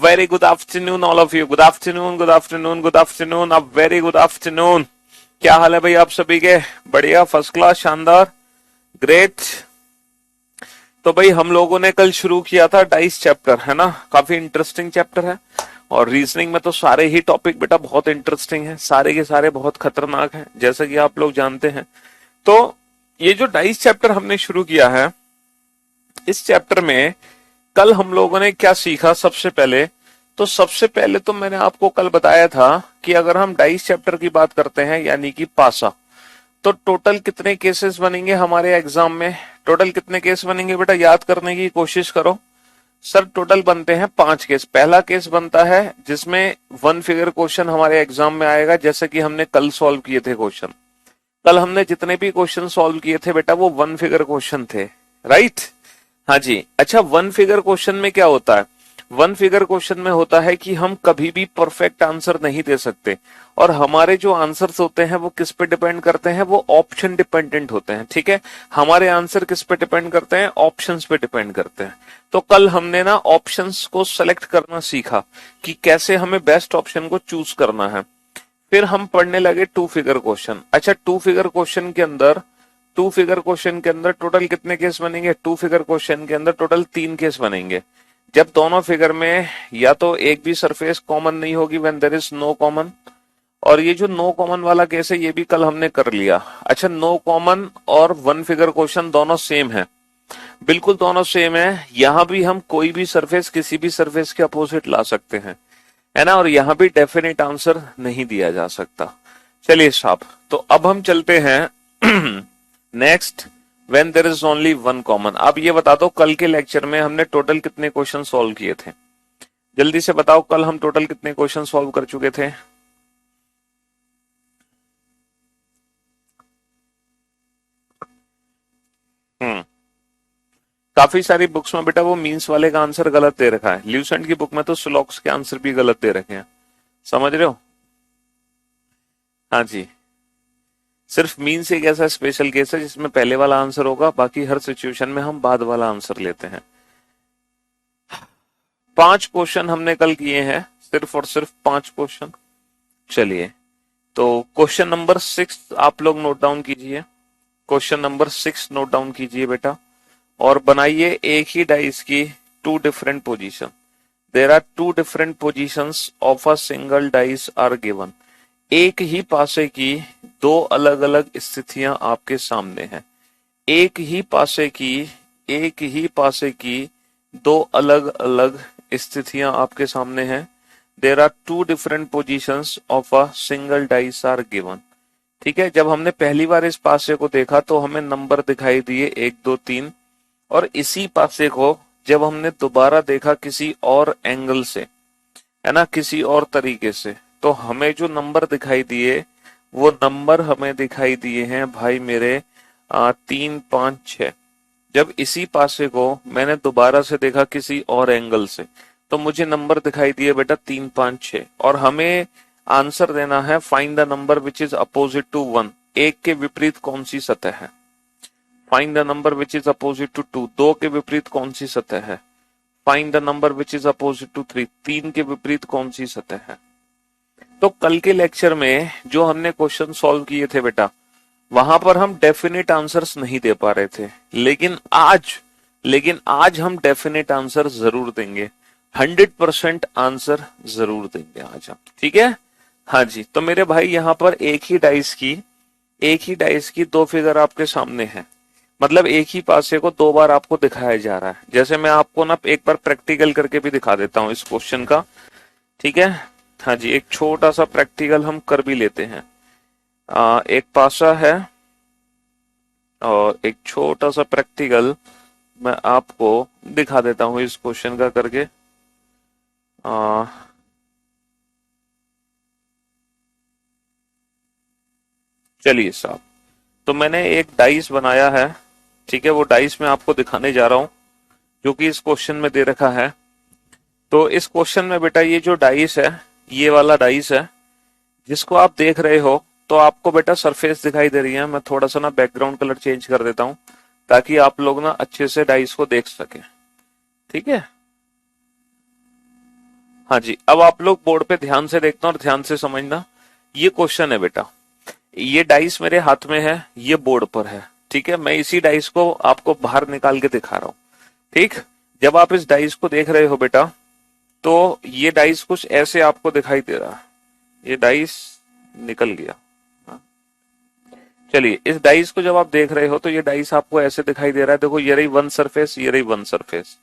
very good afternoon all of you. Good afternoon, good afternoon, good afternoon. A very good afternoon. क्या हाल है भाई आप सभी के? बढ़िया, फर्स्ट क्लास, शानदार, ग्रेट। तो भाई हम लोगों ने कल शुरू किया था डाइस चैप्टर, है ना? काफी इंटरेस्टिंग चैप्टर है। और रीजनिंग में तो सारे ही टॉपिक बेटा बहुत इंटरेस्टिंग है, सारे के सारे बहुत खतरनाक हैं, जैसा कि आप लोग जानते हैं। तो ये जो डाइस चैप्टर हमने शुरू किया है, इस चैप्टर में कल हम लोगों ने क्या सीखा? सबसे पहले तो मैंने आपको कल बताया था कि अगर हम डाइस चैप्टर की बात करते हैं यानी कि पासा, तो टोटल कितने केसेस बनेंगे हमारे एग्जाम में? टोटल कितने केस बनेंगे बेटा? याद करने की कोशिश करो। सर टोटल बनते हैं 5 केस। पहला केस बनता है जिसमें वन फिगर क्वेश्चन हमारे एग्जाम में आएगा, जैसे कि हमने कल सॉल्व किए थे क्वेश्चन। कल हमने जितने भी क्वेश्चन सॉल्व किए थे बेटा वो वन फिगर क्वेश्चन थे, राइट? हाँ जी। अच्छा, वन फिगर क्वेश्चन में क्या होता है? वन फिगर क्वेश्चन में होता है कि हम कभी भी परफेक्ट आंसर नहीं दे सकते, और हमारे जो आंसर्स होते हैं वो किस पे डिपेंड करते हैं? वो ऑप्शन डिपेंडेंट होते हैं, ठीक है? हमारे आंसर किस पे डिपेंड करते हैं? ऑप्शंस पे डिपेंड करते हैं। तो कल हमने ना ऑप्शंस को सेलेक्ट करना सीखा कि कैसे हमें बेस्ट ऑप्शन को चूज करना है। फिर हम पढ़ने लगे टू फिगर क्वेश्चन। अच्छा, टू फिगर क्वेश्चन के अंदर टोटल कितने केस बनेंगे? टू फिगर क्वेश्चन के अंदर टोटल 3 केस बनेंगे, जब दोनों फिगर में या तो एक भी सरफेस कॉमन नहीं होगी, when there is no common. और ये जो नो कॉमन वाला केस है ये भी कल हमने कर लिया। अच्छा, नो कॉमन और वन फिगर क्वेश्चन दोनों सेम है, बिल्कुल दोनों सेम है। यहां भी हम कोई भी सरफेस किसी भी सरफेस के अपोजिट ला सकते हैं, है ना? और यहां भी डेफिनेट आंसर नहीं दिया जा सकता। चलिए साहब, तो अब हम चलते हैं next, when there is only one common. अब ये बता दो, कल के लेक्चर में हमने टोटल कितने क्वेश्चन सॉल्व किए थे? जल्दी से बताओ, कल हम टोटल कितने क्वेश्चन सॉल्व कर चुके थे? काफी सारी बुक्स में बेटा वो मीन्स वाले का आंसर गलत दे रखा है। ल्यूसेंट की बुक में तो स्लॉक्स के आंसर भी गलत दे रखे हैं, समझ रहे हो? हाँ जी। सिर्फ मीन्स एक ऐसा स्पेशल केस है जिसमें पहले वाला आंसर होगा, बाकी हर सिचुएशन में हम बाद वाला आंसर लेते हैं। 5 क्वेश्चन हमने कल किए हैं, सिर्फ और सिर्फ 5 क्वेश्चन। चलिए, तो क्वेश्चन नंबर 6 आप लोग नोट डाउन कीजिए। क्वेश्चन नंबर 6 नोट डाउन कीजिए बेटा, और बनाइए एक ही डाइस की two different position. There are two different positions of a single dice are given. एक ही पासे की दो अलग अलग स्थितियां आपके सामने हैं। एक ही पासे की दो अलग अलग स्थितियां आपके सामने हैं। There are two different positions of a single dice are given. ठीक है, जब हमने पहली बार इस पासे को देखा तो हमें नंबर दिखाई दिए 1 2 3, और इसी पासे को जब हमने दोबारा देखा किसी और एंगल से, है ना, किसी और तरीके से, तो हमें जो नंबर दिखाई दिए वो नंबर हमें दिखाई दिए हैं भाई मेरे 3 5 6। जब इसी पासे को मैंने दोबारा से देखा किसी और एंगल से, तो मुझे नंबर दिखाई दिए बेटा 3 5 6, और हमें आंसर देना है find the number which is opposite to 1। एक के विपरीत कौन सी सतह है? Find the number which is opposite to 2। 2 के विपरीत कौन सी सतह है? Find the number which is opposite to 3। 3 के विपरीत कौन सी सतह है? तो कल के लेक्चर में जो हमने क्वेश्चन सॉल्व किए थे बेटा, वहां पर हम डेफिनेट आंसर्स नहीं दे पा रहे थे, लेकिन आज हम डेफिनेट आंसर जरूर देंगे। 100% आंसर जरूर देंगे आज हम, ठीक है? हाँ जी। तो मेरे भाई यहाँ पर एक ही डाइस की दो फिगर आपके सामने है, मतलब एक ही पासे को दो बार आपको दिखाया जा रहा है। जैसे मैं आपको ना एक बार प्रैक्टिकल करके भी दिखा देता हूँ इस क्वेश्चन का, ठीक है? हाँ जी, एक छोटा सा प्रैक्टिकल हम कर भी लेते हैं। एक पासा है और एक छोटा सा प्रैक्टिकल मैं आपको दिखा देता हूँ इस क्वेश्चन का करके। चलिए साहब, तो मैंने एक डाइस बनाया है, ठीक है? वो डाइस मैं आपको दिखाने जा रहा हूं जो कि इस क्वेश्चन में दे रखा है। तो इस क्वेश्चन में बेटा ये जो डाइस है, ये वाला डाइस है जिसको आप देख रहे हो, तो आपको बेटा सरफेस दिखाई दे रही है। मैं थोड़ा सा ना बैकग्राउंड कलर चेंज कर देता हूं ताकि आप लोग ना अच्छे से डाइस को देख सके, ठीक है? हाँ जी, अब आप लोग बोर्ड पे ध्यान से देखना और ध्यान से समझना। ये क्वेश्चन है बेटा, ये डाइस मेरे हाथ में है, ये बोर्ड पर है, ठीक है। मैं इसी डाइस को आपको बाहर निकाल के दिखा रहा हूँ, ठीक। जब आप इस डाइस को देख रहे हो बेटा, तो ये डाइस कुछ ऐसे आपको दिखाई दे रहा है। ये डाइस निकल गया। हाँ। चलिए, इस डाइस को जब आप देख रहे हो तो ये डाइस आपको ऐसे दिखाई दे रहा है। देखो, ये रही वन सरफेस, ये रही वन सरफेस।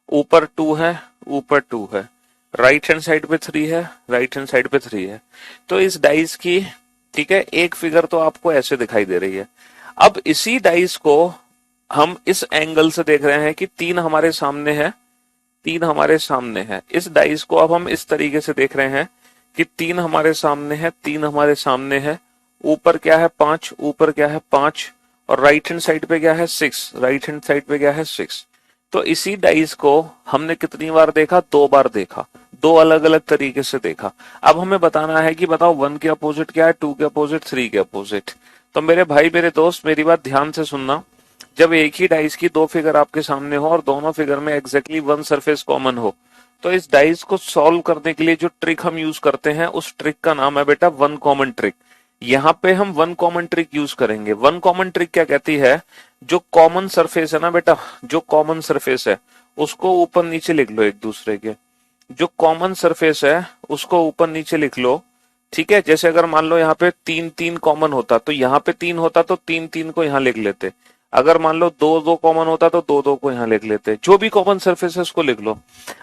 ऊपर 2 है, ऊपर 2 है, राइट हैंड साइड पे 3 है, राइट हैंड साइड पे 3 है। तो इस डाइस की, ठीक है, एक फिगर तो आपको ऐसे दिखाई दे रही है। अब इसी डाइस को हम इस एंगल से देख रहे हैं कि 3 हमारे सामने है, 3 हमारे सामने है। इस डाइस को अब हम इस तरीके से देख रहे हैं कि 3 हमारे सामने है, 3 हमारे सामने है। ऊपर क्या है? 5, ऊपर क्या है? 5, और राइट हैंड साइड पे क्या है? 6, राइट हैंड साइड पे क्या है? 6। तो इसी डाइस को हमने कितनी बार देखा? 2 बार देखा, 2 अलग अलग तरीके से देखा। अब हमें बताना है कि बताओ 1 के अपोजिट क्या है, 2 के अपोजिट, 3 के अपोजिट। तो मेरे भाई, मेरे दोस्त, मेरी बात ध्यान से सुनना। जब एक ही डाइस की 2 फिगर आपके सामने हो और दोनों फिगर में एग्जैक्टली 1 सरफेस कॉमन हो, तो इस डाइस को सॉल्व करने के लिए जो ट्रिक हम यूज करते हैं, उस ट्रिक का नाम है बेटा वन कॉमन ट्रिक। यहाँ पे हम वन कॉमन ट्रिक यूज करेंगे। वन कॉमन ट्रिक क्या कहती है? जो कॉमन सरफेस है ना बेटा, जो कॉमन सरफेस है उसको ऊपर नीचे लिख लो एक दूसरे के। जो कॉमन सरफेस है उसको ऊपर नीचे लिख लो, ठीक है। जैसे अगर मान लो यहाँ पे 3 3 कॉमन होता तो यहाँ पे 3 होता, तो 3 3 को यहाँ लिख लेते। अगर मान लो 2 2 कॉमन होता तो 2 2 को यहाँ लिख लेते। जो भी कॉमन सरफेस है उसको लिख लो।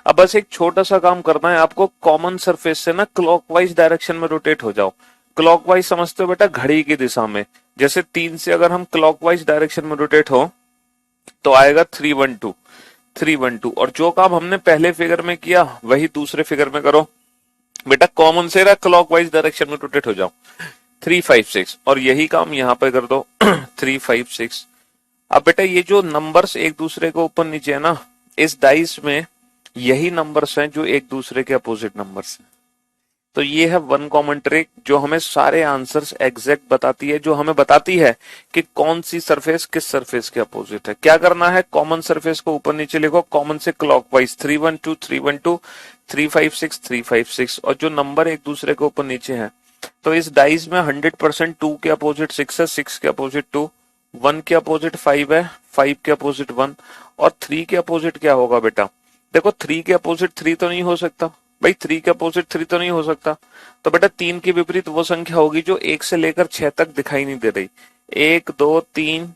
अब बस एक छोटा सा काम करना है आपको, कॉमन सरफेस से ना क्लॉकवाइज डायरेक्शन में रोटेट हो जाओ। क्लॉकवाइज समझते हो बेटा? घड़ी की दिशा में। जैसे 3 से अगर हम क्लॉकवाइज डायरेक्शन में रोटेट हो तो आएगा 312, 312। और जो काम हमने पहले फिगर में किया वही दूसरे फिगर में करो बेटा। कॉमन से क्लॉकवाइज डायरेक्शन में रोटेट हो जाओ, 356, और यही काम यहाँ पे कर दो 356। अब बेटा ये जो नंबर्स एक दूसरे को ऊपर नीचे है ना, इस डाइस में यही नंबर्स हैं जो एक दूसरे के अपोजिट नंबर्स हैं। तो ये है वन कॉमन ट्रिक जो हमें सारे आंसर्स एग्जैक्ट बताती है, जो हमें बताती है कि कौन सी सरफेस किस सरफेस के अपोजिट है। क्या करना है? कॉमन सरफेस को ऊपर नीचे लिखो, कॉमन से क्लॉकवाइज 312 312, 356 356, और जो नंबर एक दूसरे के ऊपर नीचे है। तो इस डाइस में 100% 2 के अपोजिट 6 है, 6 के अपोजिट 2, 1 के अपोजिट 5 है, 5 के अपोजिट 1, और 3 के अपोजिट क्या होगा बेटा? देखो 3 के अपोजिट 3 तो नहीं हो सकता भाई, 3 के अपोजिट 3 तो नहीं हो सकता। तो बेटा 3 के विपरीत वो संख्या होगी जो 1 से लेकर 6 तक दिखाई नहीं दे रही। 1 2 3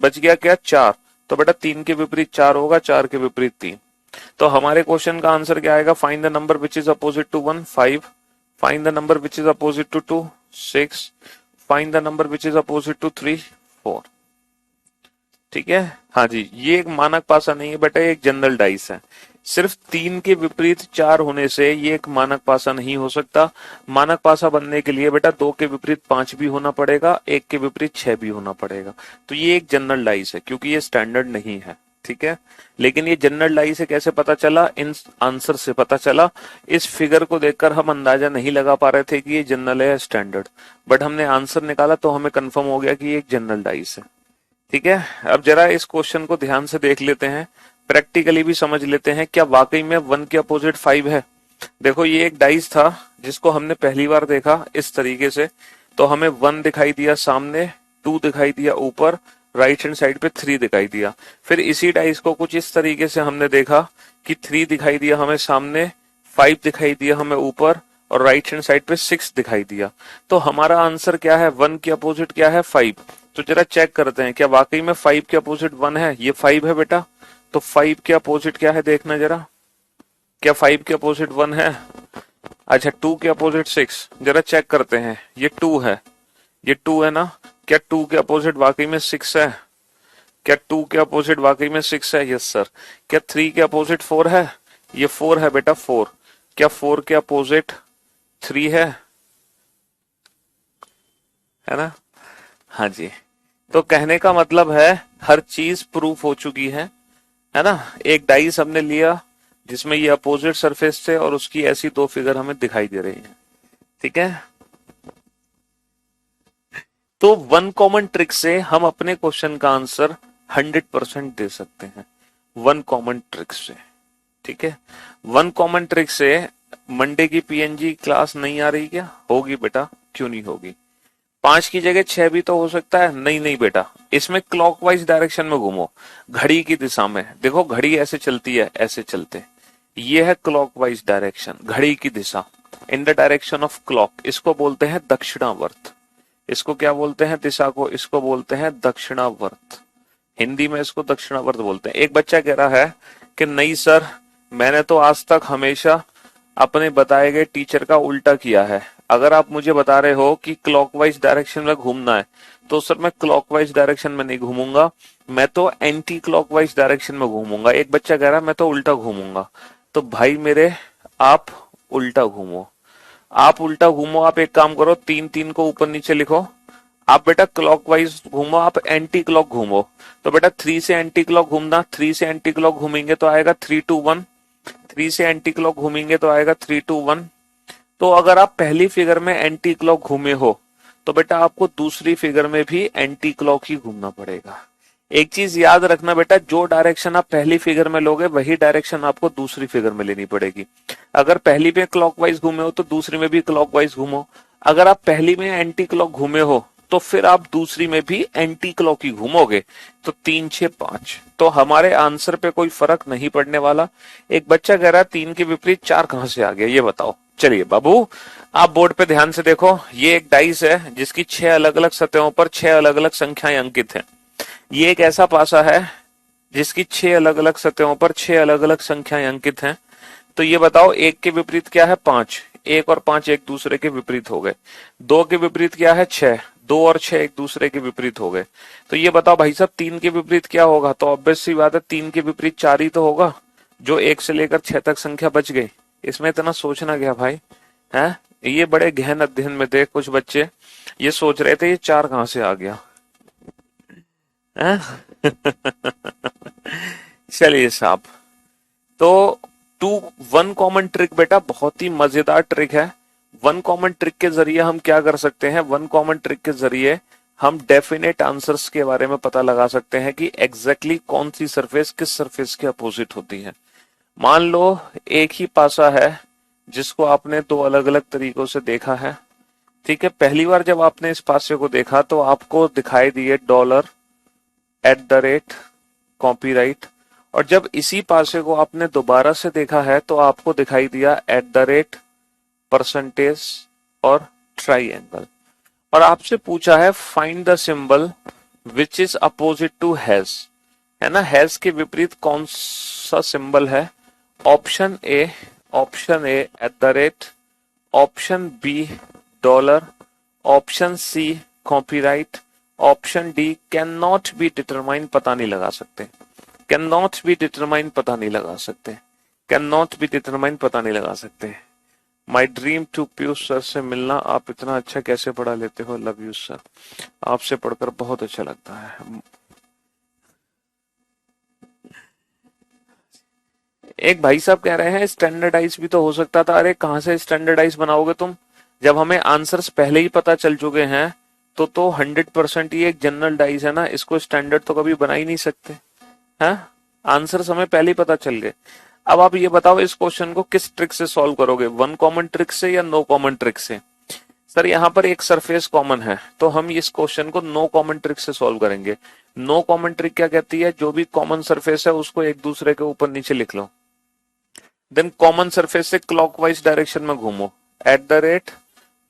बच गया क्या? 4। तो बेटा 3 के विपरीत 4 होगा, 4 के विपरीत 3। तो हमारे क्वेश्चन का आंसर क्या आएगा? Find the number which is opposite to 1, 5। Find the number which is opposite to 2, 6। Find the number which is opposite to 3, 4। ठीक है। हाँ जी, ये एक मानक पासा नहीं है बेटा, ये एक जनरल डाइस है। सिर्फ 3 के विपरीत 4 होने से ये एक मानक पासा नहीं हो सकता। मानक पासा बनने के लिए बेटा 2 के विपरीत 5 भी होना पड़ेगा, 1 के विपरीत 6 भी होना पड़ेगा। तो ये एक जनरल डाइस है क्योंकि ये स्टैंडर्ड नहीं है, ठीक है। लेकिन ये जनरल डाइस से कैसे पता चला? इन आंसर से पता चला। इस फिगर को देखकर हम अंदाजा नहीं लगा पा रहे थे कि ये जनरल है या स्टैंडर्ड, बट हमने आंसर निकाला तो हमें कंफर्म हो गया कि ये एक जनरल डाइस है, ठीक है। अब जरा इस क्वेश्चन को ध्यान से देख लेते हैं, प्रैक्टिकली भी समझ लेते हैं। क्या वाकई में 1 के अपोजिट 5 है? देखो ये एक डाइस था जिसको हमने पहली बार देखा इस तरीके से, तो हमें 1 दिखाई दिया सामने, 2 दिखाई दिया ऊपर, राइट हैंड साइड पे 3 दिखाई दिया। फिर इसी डाइस को कुछ इस तरीके से हमने देखा कि 3 दिखाई दिया हमें सामने, 5 दिखाई दिया हमें ऊपर, और राइट हैंड साइड पे 6 दिखाई दिया। तो हमारा आंसर क्या है? 1 के अपोजिट क्या है? 5। तो जरा चेक करते हैं क्या वाकई में 5 के अपोजिट 1 है? ये 5 है बेटा। तो 5 के अपोजिट क्या है देखना जरा, क्या 5 के अपोजिट 1 है? अच्छा, 2 के अपोजिट 6, जरा चेक करते हैं। ये 2 है, ये 2 है ना? क्या 2 के अपोजिट वाकई में 6 है? क्या 2 के अपोजिट वाकई में 6 है? Yes sir. क्या 3 के अपोजिट 4 है? ये 4 है बेटा, 4। क्या 4 के अपोजिट 3 है ना? हाँ जी। तो कहने का मतलब है हर चीज प्रूफ हो चुकी है ना। एक डाइस हमने लिया जिसमें ये अपोजिट सरफेस थे और उसकी ऐसी 2 फिगर हमें दिखाई दे रही हैं, ठीक है। तो वन कॉमन ट्रिक से हम अपने क्वेश्चन का आंसर 100% दे सकते हैं, वन कॉमन ट्रिक से, ठीक है। वन कॉमन ट्रिक से मंडे की पीएनजी क्लास नहीं आ रही क्या? होगी बेटा, क्यों नहीं होगी? 5 की जगह 6 भी तो हो सकता है। नहीं नहीं बेटा, इसमें क्लॉकवाइज डायरेक्शन में घूमो, घड़ी की दिशा में। देखो घड़ी ऐसे चलती है, ऐसे चलते, ये है क्लॉकवाइज डायरेक्शन, घड़ी की दिशा, in the direction of clock. इसको बोलते हैं दक्षिणावर्त। इसको क्या बोलते हैं दिशा को? इसको बोलते हैं दक्षिणावर्त। हिंदी में इसको दक्षिणावर्त बोलते हैं। एक बच्चा कह रहा है कि नहीं सर, मैंने तो आज तक हमेशा अपने बताए गए टीचर का उल्टा किया है। अगर आप मुझे बता रहे हो कि क्लॉकवाइज डायरेक्शन में घूमना है, तो सर मैं क्लॉकवाइज डायरेक्शन में नहीं घूमूंगा, मैं तो एंटी क्लॉकवाइज डायरेक्शन में घूमूंगा। एक बच्चा कह रहा है मैं तो उल्टा घूमूंगा। तो भाई मेरे, आप उल्टा घूमो, आप उल्टा घूमो। आप एक काम करो, 3 3 को ऊपर नीचे लिखो। आप बेटा क्लॉकवाइज घूमो, आप एंटी क्लॉक घूमो। तो बेटा 3 से एंटी क्लॉक घूमना, 3 से एंटी क्लॉक घूमेंगे तो आएगा 3 2 1। 3 से एंटी क्लॉक घूमेंगे तो आएगा 3 2 1। तो अगर आप पहली फिगर में एंटी क्लॉक घूमे हो, तो बेटा आपको दूसरी फिगर में भी एंटी क्लॉक ही घूमना पड़ेगा। एक चीज याद रखना बेटा, जो डायरेक्शन आप पहली फिगर में लोगे वही डायरेक्शन आपको दूसरी फिगर में लेनी पड़ेगी। अगर पहली में क्लॉकवाइज घूमे हो तो दूसरी में भी क्लॉकवाइज घूमो। अगर आप पहली में एंटी क्लॉक घूमे हो तो फिर आप दूसरी में भी एंटी क्लॉक ही घूमोगे। तो 3 6 5, तो हमारे आंसर पे कोई फर्क नहीं पड़ने वाला। एक बच्चा कह रहा है 3 के विपरीत 4 कहां से आ गया, ये बताओ। चलिए बाबू, आप बोर्ड पे ध्यान से देखो। ये एक डाइस है जिसकी 6 अलग अलग सतहों पर 6 अलग अलग संख्याएं अंकित हैं। ये एक ऐसा पासा है जिसकी 6 अलग अलग सतहों पर 6 अलग अलग संख्याएं अंकित हैं। तो ये बताओ, 1 के विपरीत क्या है? 5। 1 और 5 एक दूसरे के विपरीत हो गए। 2 के विपरीत क्या है? 6। 2 और 6 एक दूसरे के विपरीत हो गए। तो ये बताओ भाई साहब, 3 के विपरीत क्या होगा? तो ऑब्वियस सी बात है, 3 के विपरीत 4 ही तो होगा। जो 1 से लेकर 6 तक संख्या बच गई। इसमें इतना सोचना क्या भाई है? ये बड़े गहन अध्ययन में थे कुछ बच्चे, ये सोच रहे थे ये 4 कहां से आ गया है? चलिए साहब, तो 1 कॉमन ट्रिक बेटा बहुत ही मजेदार ट्रिक है। 1 कॉमन ट्रिक के जरिए हम क्या कर सकते हैं? 1 कॉमन ट्रिक के जरिए हम डेफिनेट आंसर्स के बारे में पता लगा सकते हैं कि एग्जैक्टली कौन सी सरफेस किस सरफेस के अपोजिट होती है। मान लो एक ही पासा है जिसको आपने 2 अलग अलग तरीकों से देखा है। ठीक है, पहली बार जब आपने इस पासे को देखा तो आपको दिखाई दिए डॉलर, @ कॉपीराइट, और जब इसी पासे को आपने दोबारा से देखा है तो आपको दिखाई दिया @ परसेंटेज और ट्राइएंगल। और आपसे पूछा है find the symbol which is opposite to hash, है ना? हैज के विपरीत कौन सा सिंबल है? Option A @ option B dollar, option C copyright, option D can not be determine, पता नहीं लगा सकते। कैन नॉट बी डिटरमाइन पता नहीं लगा सकते। कैन नॉट बी डिटरमाइन पता नहीं लगा सकते। My dream to Piyush sir से मिलना। आप इतना अच्छा कैसे पढ़ा लेते हो? लव यू सर, आपसे पढ़कर बहुत अच्छा लगता है। एक भाई साहब कह रहे हैं स्टैंडर्डाइज भी तो हो सकता था। अरे कहां से स्टैंडर्डाइज बनाओगे तुम? जब हमें आंसर्स पहले ही पता चल चुके हैं तो 100% ये एक जनरल डाइज है ना, इसको स्टैंडर्ड तो कभी बना ही नहीं सकते हैं। आंसर्स हमें पहले ही पता चल गए। अब आप ये बताओ इस क्वेश्चन को किस ट्रिक से सॉल्व करोगे? 1 कॉमन ट्रिक से या नो कॉमन ट्रिक से? सर यहाँ पर एक सरफेस कॉमन है तो हम इस क्वेश्चन को नो कॉमन ट्रिक से सॉल्व करेंगे। नो कॉमन ट्रिक क्या कहती है? जो भी कॉमन सरफेस है उसको एक दूसरे के ऊपर नीचे लिख लो। देन कॉमन सरफेस से क्लॉकवाइज डायरेक्शन में घूमो, @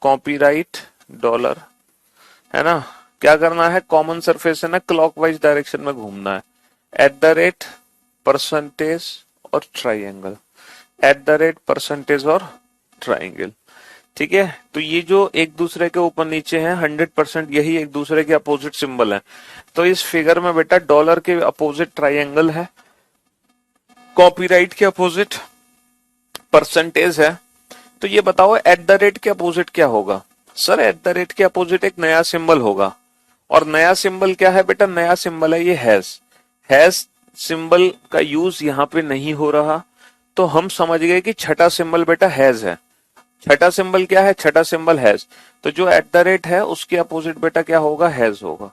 कॉपीराइट डॉलर, है ना? क्या करना है? कॉमन सरफेस है ना, क्लॉकवाइज डायरेक्शन में घूमना है, @ परसेंटेज और ट्राइएंगल, @ परसेंटेज और ट्राइएंगल। ठीक है, तो ये जो एक दूसरे के ऊपर नीचे हैं 100% यही एक दूसरे के अपोजिट सिंबल है। तो इस फिगर में बेटा डॉलर के अपोजिट ट्राइएंगल है, कॉपीराइट के अपोजिट परसेंटेज है। तो ये बताओ @ के अपोजिट क्या होगा? सर @ के अपोजिट एक नया सिंबल होगा। और नया सिंबल क्या है बेटा? नया सिंबल है ये हैज सिंबल का यूज यहाँ पे नहीं हो रहा, तो हम समझ गए कि छठा सिंबल बेटा हैज है। छठा सिंबल क्या है? छठा सिंबल हैज। तो जो @ है उसके अपोजिट बेटा क्या होगा? हैज होगा।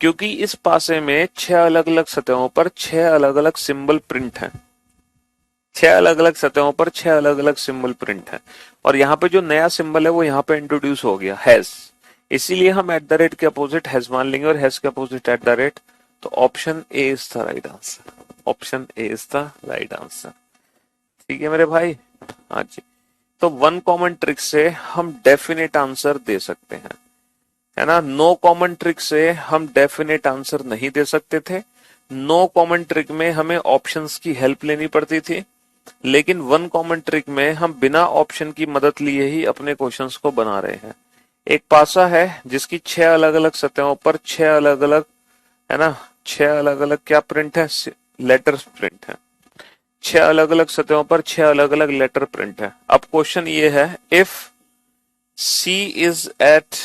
क्योंकि इस पासे में 6 अलग अलग सतहों पर 6 अलग अलग सिंबल प्रिंट है। छह अलग अलग सतहों पर छह अलग अलग सिंबल प्रिंट है, और यहाँ पे जो नया सिंबल है वो यहाँ पे इंट्रोड्यूस हो गया, हैज, इसीलिए हम एट द रेट के अपोजिट हैज मान लेंगे और हैज के अपोजिट एट द रेट। तो option A is the right answer, option A is the right answer. ठीक है मेरे भाई, हाँ जी। तो वन कॉमन ट्रिक से हम डेफिनेट आंसर दे सकते हैं, है ना। नो कॉमन ट्रिक से हम डेफिनेट आंसर नहीं दे सकते थे। नो कॉमन ट्रिक में हमें ऑप्शंस की हेल्प लेनी पड़ती थी, लेकिन वन कॉमन ट्रिक में हम बिना ऑप्शन की मदद लिए ही अपने क्वेश्चंस को बना रहे हैं। एक पासा है जिसकी छह अलग अलग सतहों पर छह अलग अलग, है ना, छह अलग अलग क्या प्रिंट है, लेटर्स प्रिंट है। छह अलग अलग सतहों पर छह अलग अलग लेटर प्रिंट है। अब क्वेश्चन ये है, if C is at,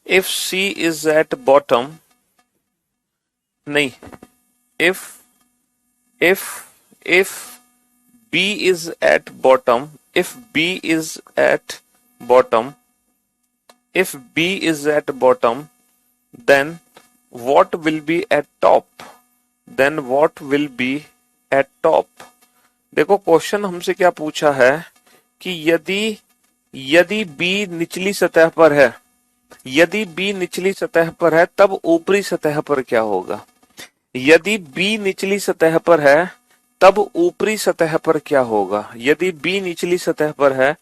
if C is at bottom, नहीं, if if B is at bottom, if B is at bottom, if B is at bottom, then what will be at top? Then what will be at top? देखो question हमसे क्या पूछा है कि यदि B निचली सतह पर है, यदि B निचली सतह पर है तब ऊपरी सतह पर क्या होगा। यदि B निचली सतह पर है तब ऊपरी सतह पर क्या होगा। यदि B निचली सतह पर है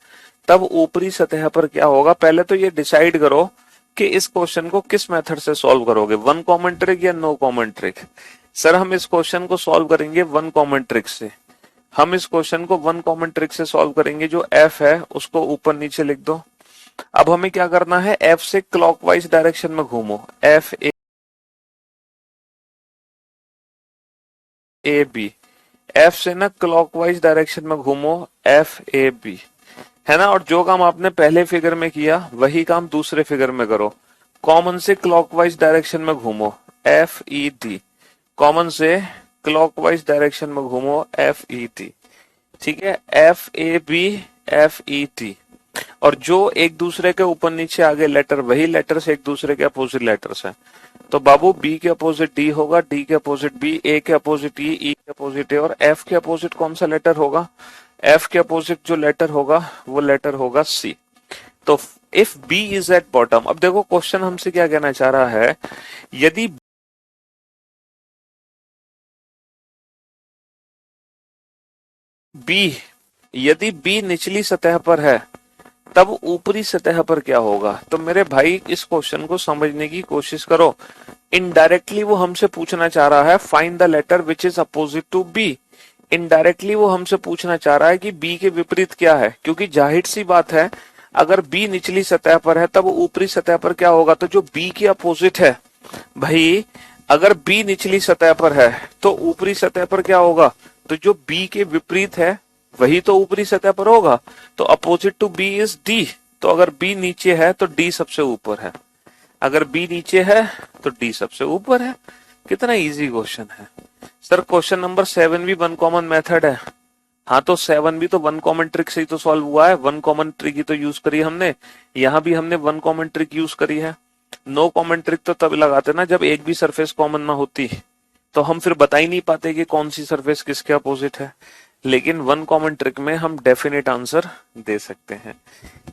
तब ऊपरी सतह पर क्या होगा। पहले तो ये डिसाइड करो कि इस क्वेश्चन को किस मेथड से सॉल्व करोगे, वन कॉमन ट्रिक या नो कॉमन ट्रिक। सर हम इस क्वेश्चन को सॉल्व करेंगे वन कॉमन ट्रिक से। हम इस क्वेश्चन को वन कॉमन ट्रिक से सॉल्व करेंगे। जो F है उसको ऊपर नीचे लिख दो। अब हमें क्या करना है, F से क्लॉकवाइज डायरेक्शन में घूमो, F ए बी, F से ना क्लॉकवाइज डायरेक्शन में घूमो, F ए बी, है ना। और जो काम आपने पहले फिगर में किया वही काम दूसरे फिगर में करो। कॉमन से क्लॉकवाइज डायरेक्शन में घूमो, F ई डी, कॉमन से क्लॉकवाइज डायरेक्शन में घूमो, F ई डी। ठीक है, F A B, F E T. और जो एक दूसरे के ऊपर नीचे आगे लेटर, वही लेटर्स एक दूसरे के अपोजिट लेटर्स हैं। तो बाबू बी के अपोजिट डी होगा, डी के अपोजिट बी, ए के अपोजिट ई के अपोजिट ए, और एफ के अपोजिट कौन सा लेटर होगा, एफ के अपोजिट जो लेटर होगा वो लेटर होगा सी। तो if B is at bottom, अब देखो क्वेश्चन हमसे क्या कहना चाह रहा है, यदि बी निचली सतह पर है तब ऊपरी सतह पर क्या होगा। तो मेरे भाई इस क्वेश्चन को समझने की कोशिश करो। इनडायरेक्टली वो हमसे पूछना चाह रहा है find the letter which is opposite to B. Indirectly वो हमसे पूछना चाह रहा है कि बी के विपरीत क्या है, क्योंकि जाहिर सी बात है अगर बी निचली सतह पर है तब ऊपरी सतह पर क्या होगा। तो जो बी के अपोजिट है भाई, अगर बी निचली सतह पर है तो ऊपरी सतह पर क्या होगा, तो जो बी के विपरीत है वही तो ऊपरी सतह पर होगा। तो opposite to B is D. तो अगर बी नीचे है तो डी सबसे ऊपर है, अगर बी नीचे है तो डी सबसे ऊपर है। कितना इजी क्वेश्चन है सर। क्वेश्चन नंबर 7 भी वन कॉमन मेथड है। हाँ तो 7 भी तो वन कॉमन ट्रिक से ही तो सॉल्व हुआ है, वन कॉमन ट्रिक ही तो यूज करी हमने। यहाँ भी हमने वन कॉमन ट्रिक यूज करी है। नो कॉमन ट्रिक तो तब लगाते ना जब एक भी सरफेस कॉमन ना होती, तो हम फिर बता ही नहीं पाते कि कौन सी सरफेस किसके अपोजिट है। लेकिन वन कॉमन ट्रिक में हम डेफिनेट आंसर दे सकते हैं।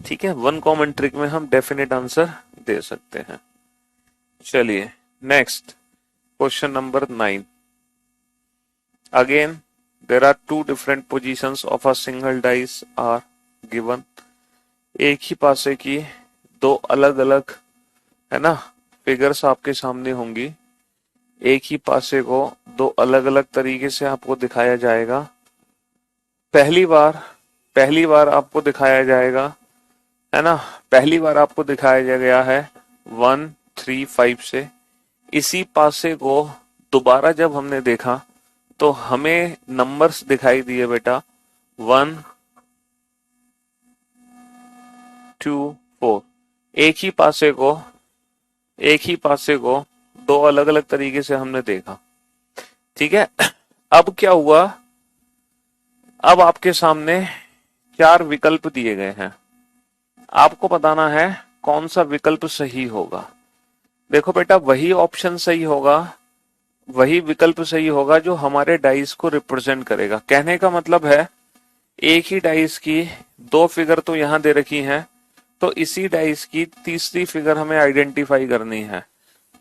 ठीक है, वन कॉमन ट्रिक में हम डेफिनेट आंसर दे सकते हैं। चलिए next question number 9। Again there are two different positions of a single dice are given. एक ही पासे की दो अलग अलग, है ना, फिगर्स आपके सामने होंगी। एक ही पासे को दो अलग अलग तरीके से आपको दिखाया जाएगा। पहली बार आपको दिखाया जाएगा, है ना, पहली बार आपको दिखाया गया है 1 3 5 से। इसी पासे को दोबारा जब हमने देखा तो हमें नंबर्स दिखाई दिए बेटा 1 2 4। एक ही पासे को दो अलग अलग तरीके से हमने देखा। ठीक है, अब क्या हुआ, अब आपके सामने 4 विकल्प दिए गए हैं। आपको बताना है कौन सा विकल्प सही होगा। देखो बेटा वही ऑप्शन सही होगा, वही विकल्प सही होगा जो हमारे डाइस को रिप्रेजेंट करेगा। कहने का मतलब है एक ही डाइस की दो फिगर तो यहां दे रखी हैं, तो इसी डाइस की तीसरी फिगर हमें आइडेंटिफाई करनी है।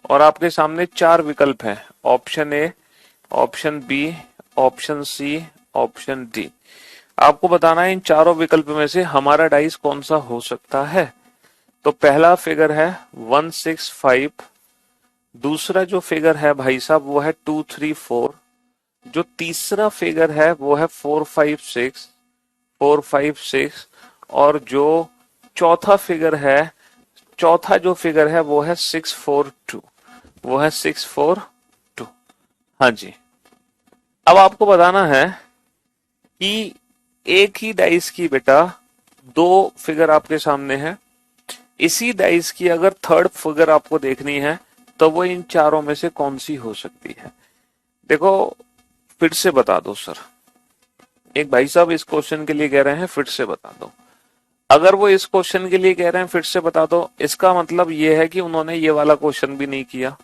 और आपके सामने चार विकल्प हैं, option A, option B, option C, option D. आपको बताना है इन चारों विकल्प में से हमारा डाइस कौन सा हो सकता है। तो पहला फिगर है 165, दूसरा जो फिगर है भाई साहब वो है 234, जो तीसरा फिगर है वो है 456, और जो चौथा फिगर है, चौथा जो फिगर है वो है 642, वो है 642। हाँ जी। अब आपको बताना है कि एक ही डाइस की बेटा दो फिगर आपके सामने है, इसी डाइस की अगर थर्ड फिगर आपको देखनी है तो वो इन चारों में से कौन सी हो सकती है। देखो फिर से बता दो सर, एक भाई साहब इस क्वेश्चन के लिए कह रहे हैं फिर से बता दो। अगर वो इस क्वेश्चन के लिए कह रहे हैं फिर से बता दो, इसका मतलब ये है कि उन्होंने ये वाला क्वेश्चन भी नहीं किया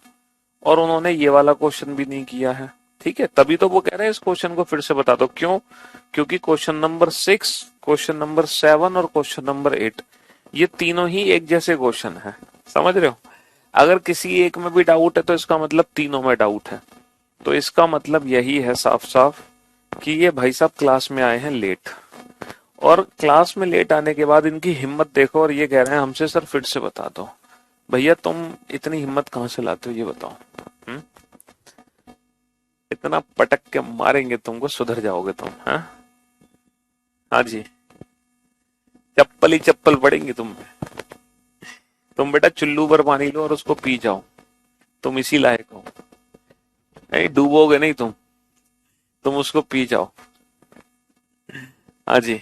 और उन्होंने ये वाला क्वेश्चन भी नहीं किया है। ठीक है, तभी तो वो कह रहे हैं इस क्वेश्चन को फिर से बता दो। क्यों? क्योंकि क्वेश्चन नंबर 6, क्वेश्चन नंबर 7 और क्वेश्चन नंबर 8 ये तीनों ही एक जैसे क्वेश्चन है। समझ रहे हो? अगर किसी एक में भी डाउट है तो इसका मतलब तीनों में डाउट है। तो इसका मतलब यही है साफ साफ कि ये भाई साहब क्लास में आए हैं लेट, और क्लास में लेट आने के बाद इनकी हिम्मत देखो, और ये कह रहे हैं हमसे सर फिर से बता दो। भैया तुम इतनी हिम्मत कहाँ से लाते हो ये बताओ। हुँ? इतना पटक के मारेंगे तुमको सुधर जाओगे तुम। हाँ हाँ जी, चप्पल ही चप्पल पड़ेंगी तुम बेटा चुल्लू पर पानी लो और उसको पी जाओ, तुम इसी लायक हो। नहीं डूबोगे नहीं तुम उसको पी जाओ। हाँ जी,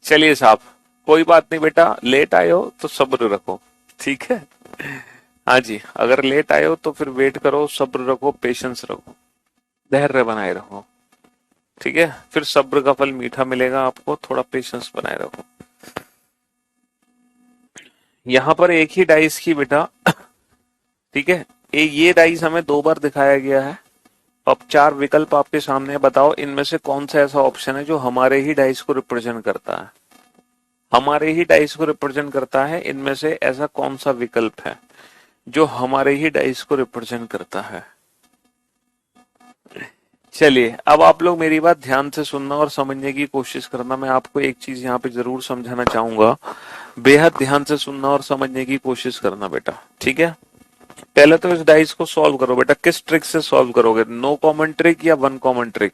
चलिए साहब, कोई बात नहीं बेटा, लेट आए हो तो सब्र रखो, ठीक है। हाँ जी, अगर लेट आए हो तो फिर वेट करो, सब्र रखो, पेशेंस रखो, धैर्य बनाए रखो, ठीक है। फिर सब्र का फल मीठा मिलेगा आपको, थोड़ा पेशेंस बनाए रखो। यहाँ पर एक ही डाइस की बेटा, ठीक है, ये डाइस हमें दो बार दिखाया गया है। अब चार विकल्प आपके सामने है, बताओ इनमें से कौन सा ऐसा ऑप्शन है जो हमारे ही डाइस को रिप्रेजेंट करता है। हमारे ही डाइस को रिप्रेजेंट करता है, इनमें से ऐसा कौन सा विकल्प है जो हमारे ही डाइस को रिप्रेजेंट करता है। चलिए अब आप लोग मेरी बात ध्यान से सुनना और समझने की कोशिश करना। मैं आपको एक चीज यहाँ पे जरूर समझाना चाहूंगा, बेहद ध्यान से सुनना और समझने की कोशिश करना बेटा, ठीक है। पहले तो इस डाइस को सॉल्व करो बेटा। किस ट्रिक से सॉल्व करोगे, नो कॉमन ट्रिक या वन कॉमन ट्रिक?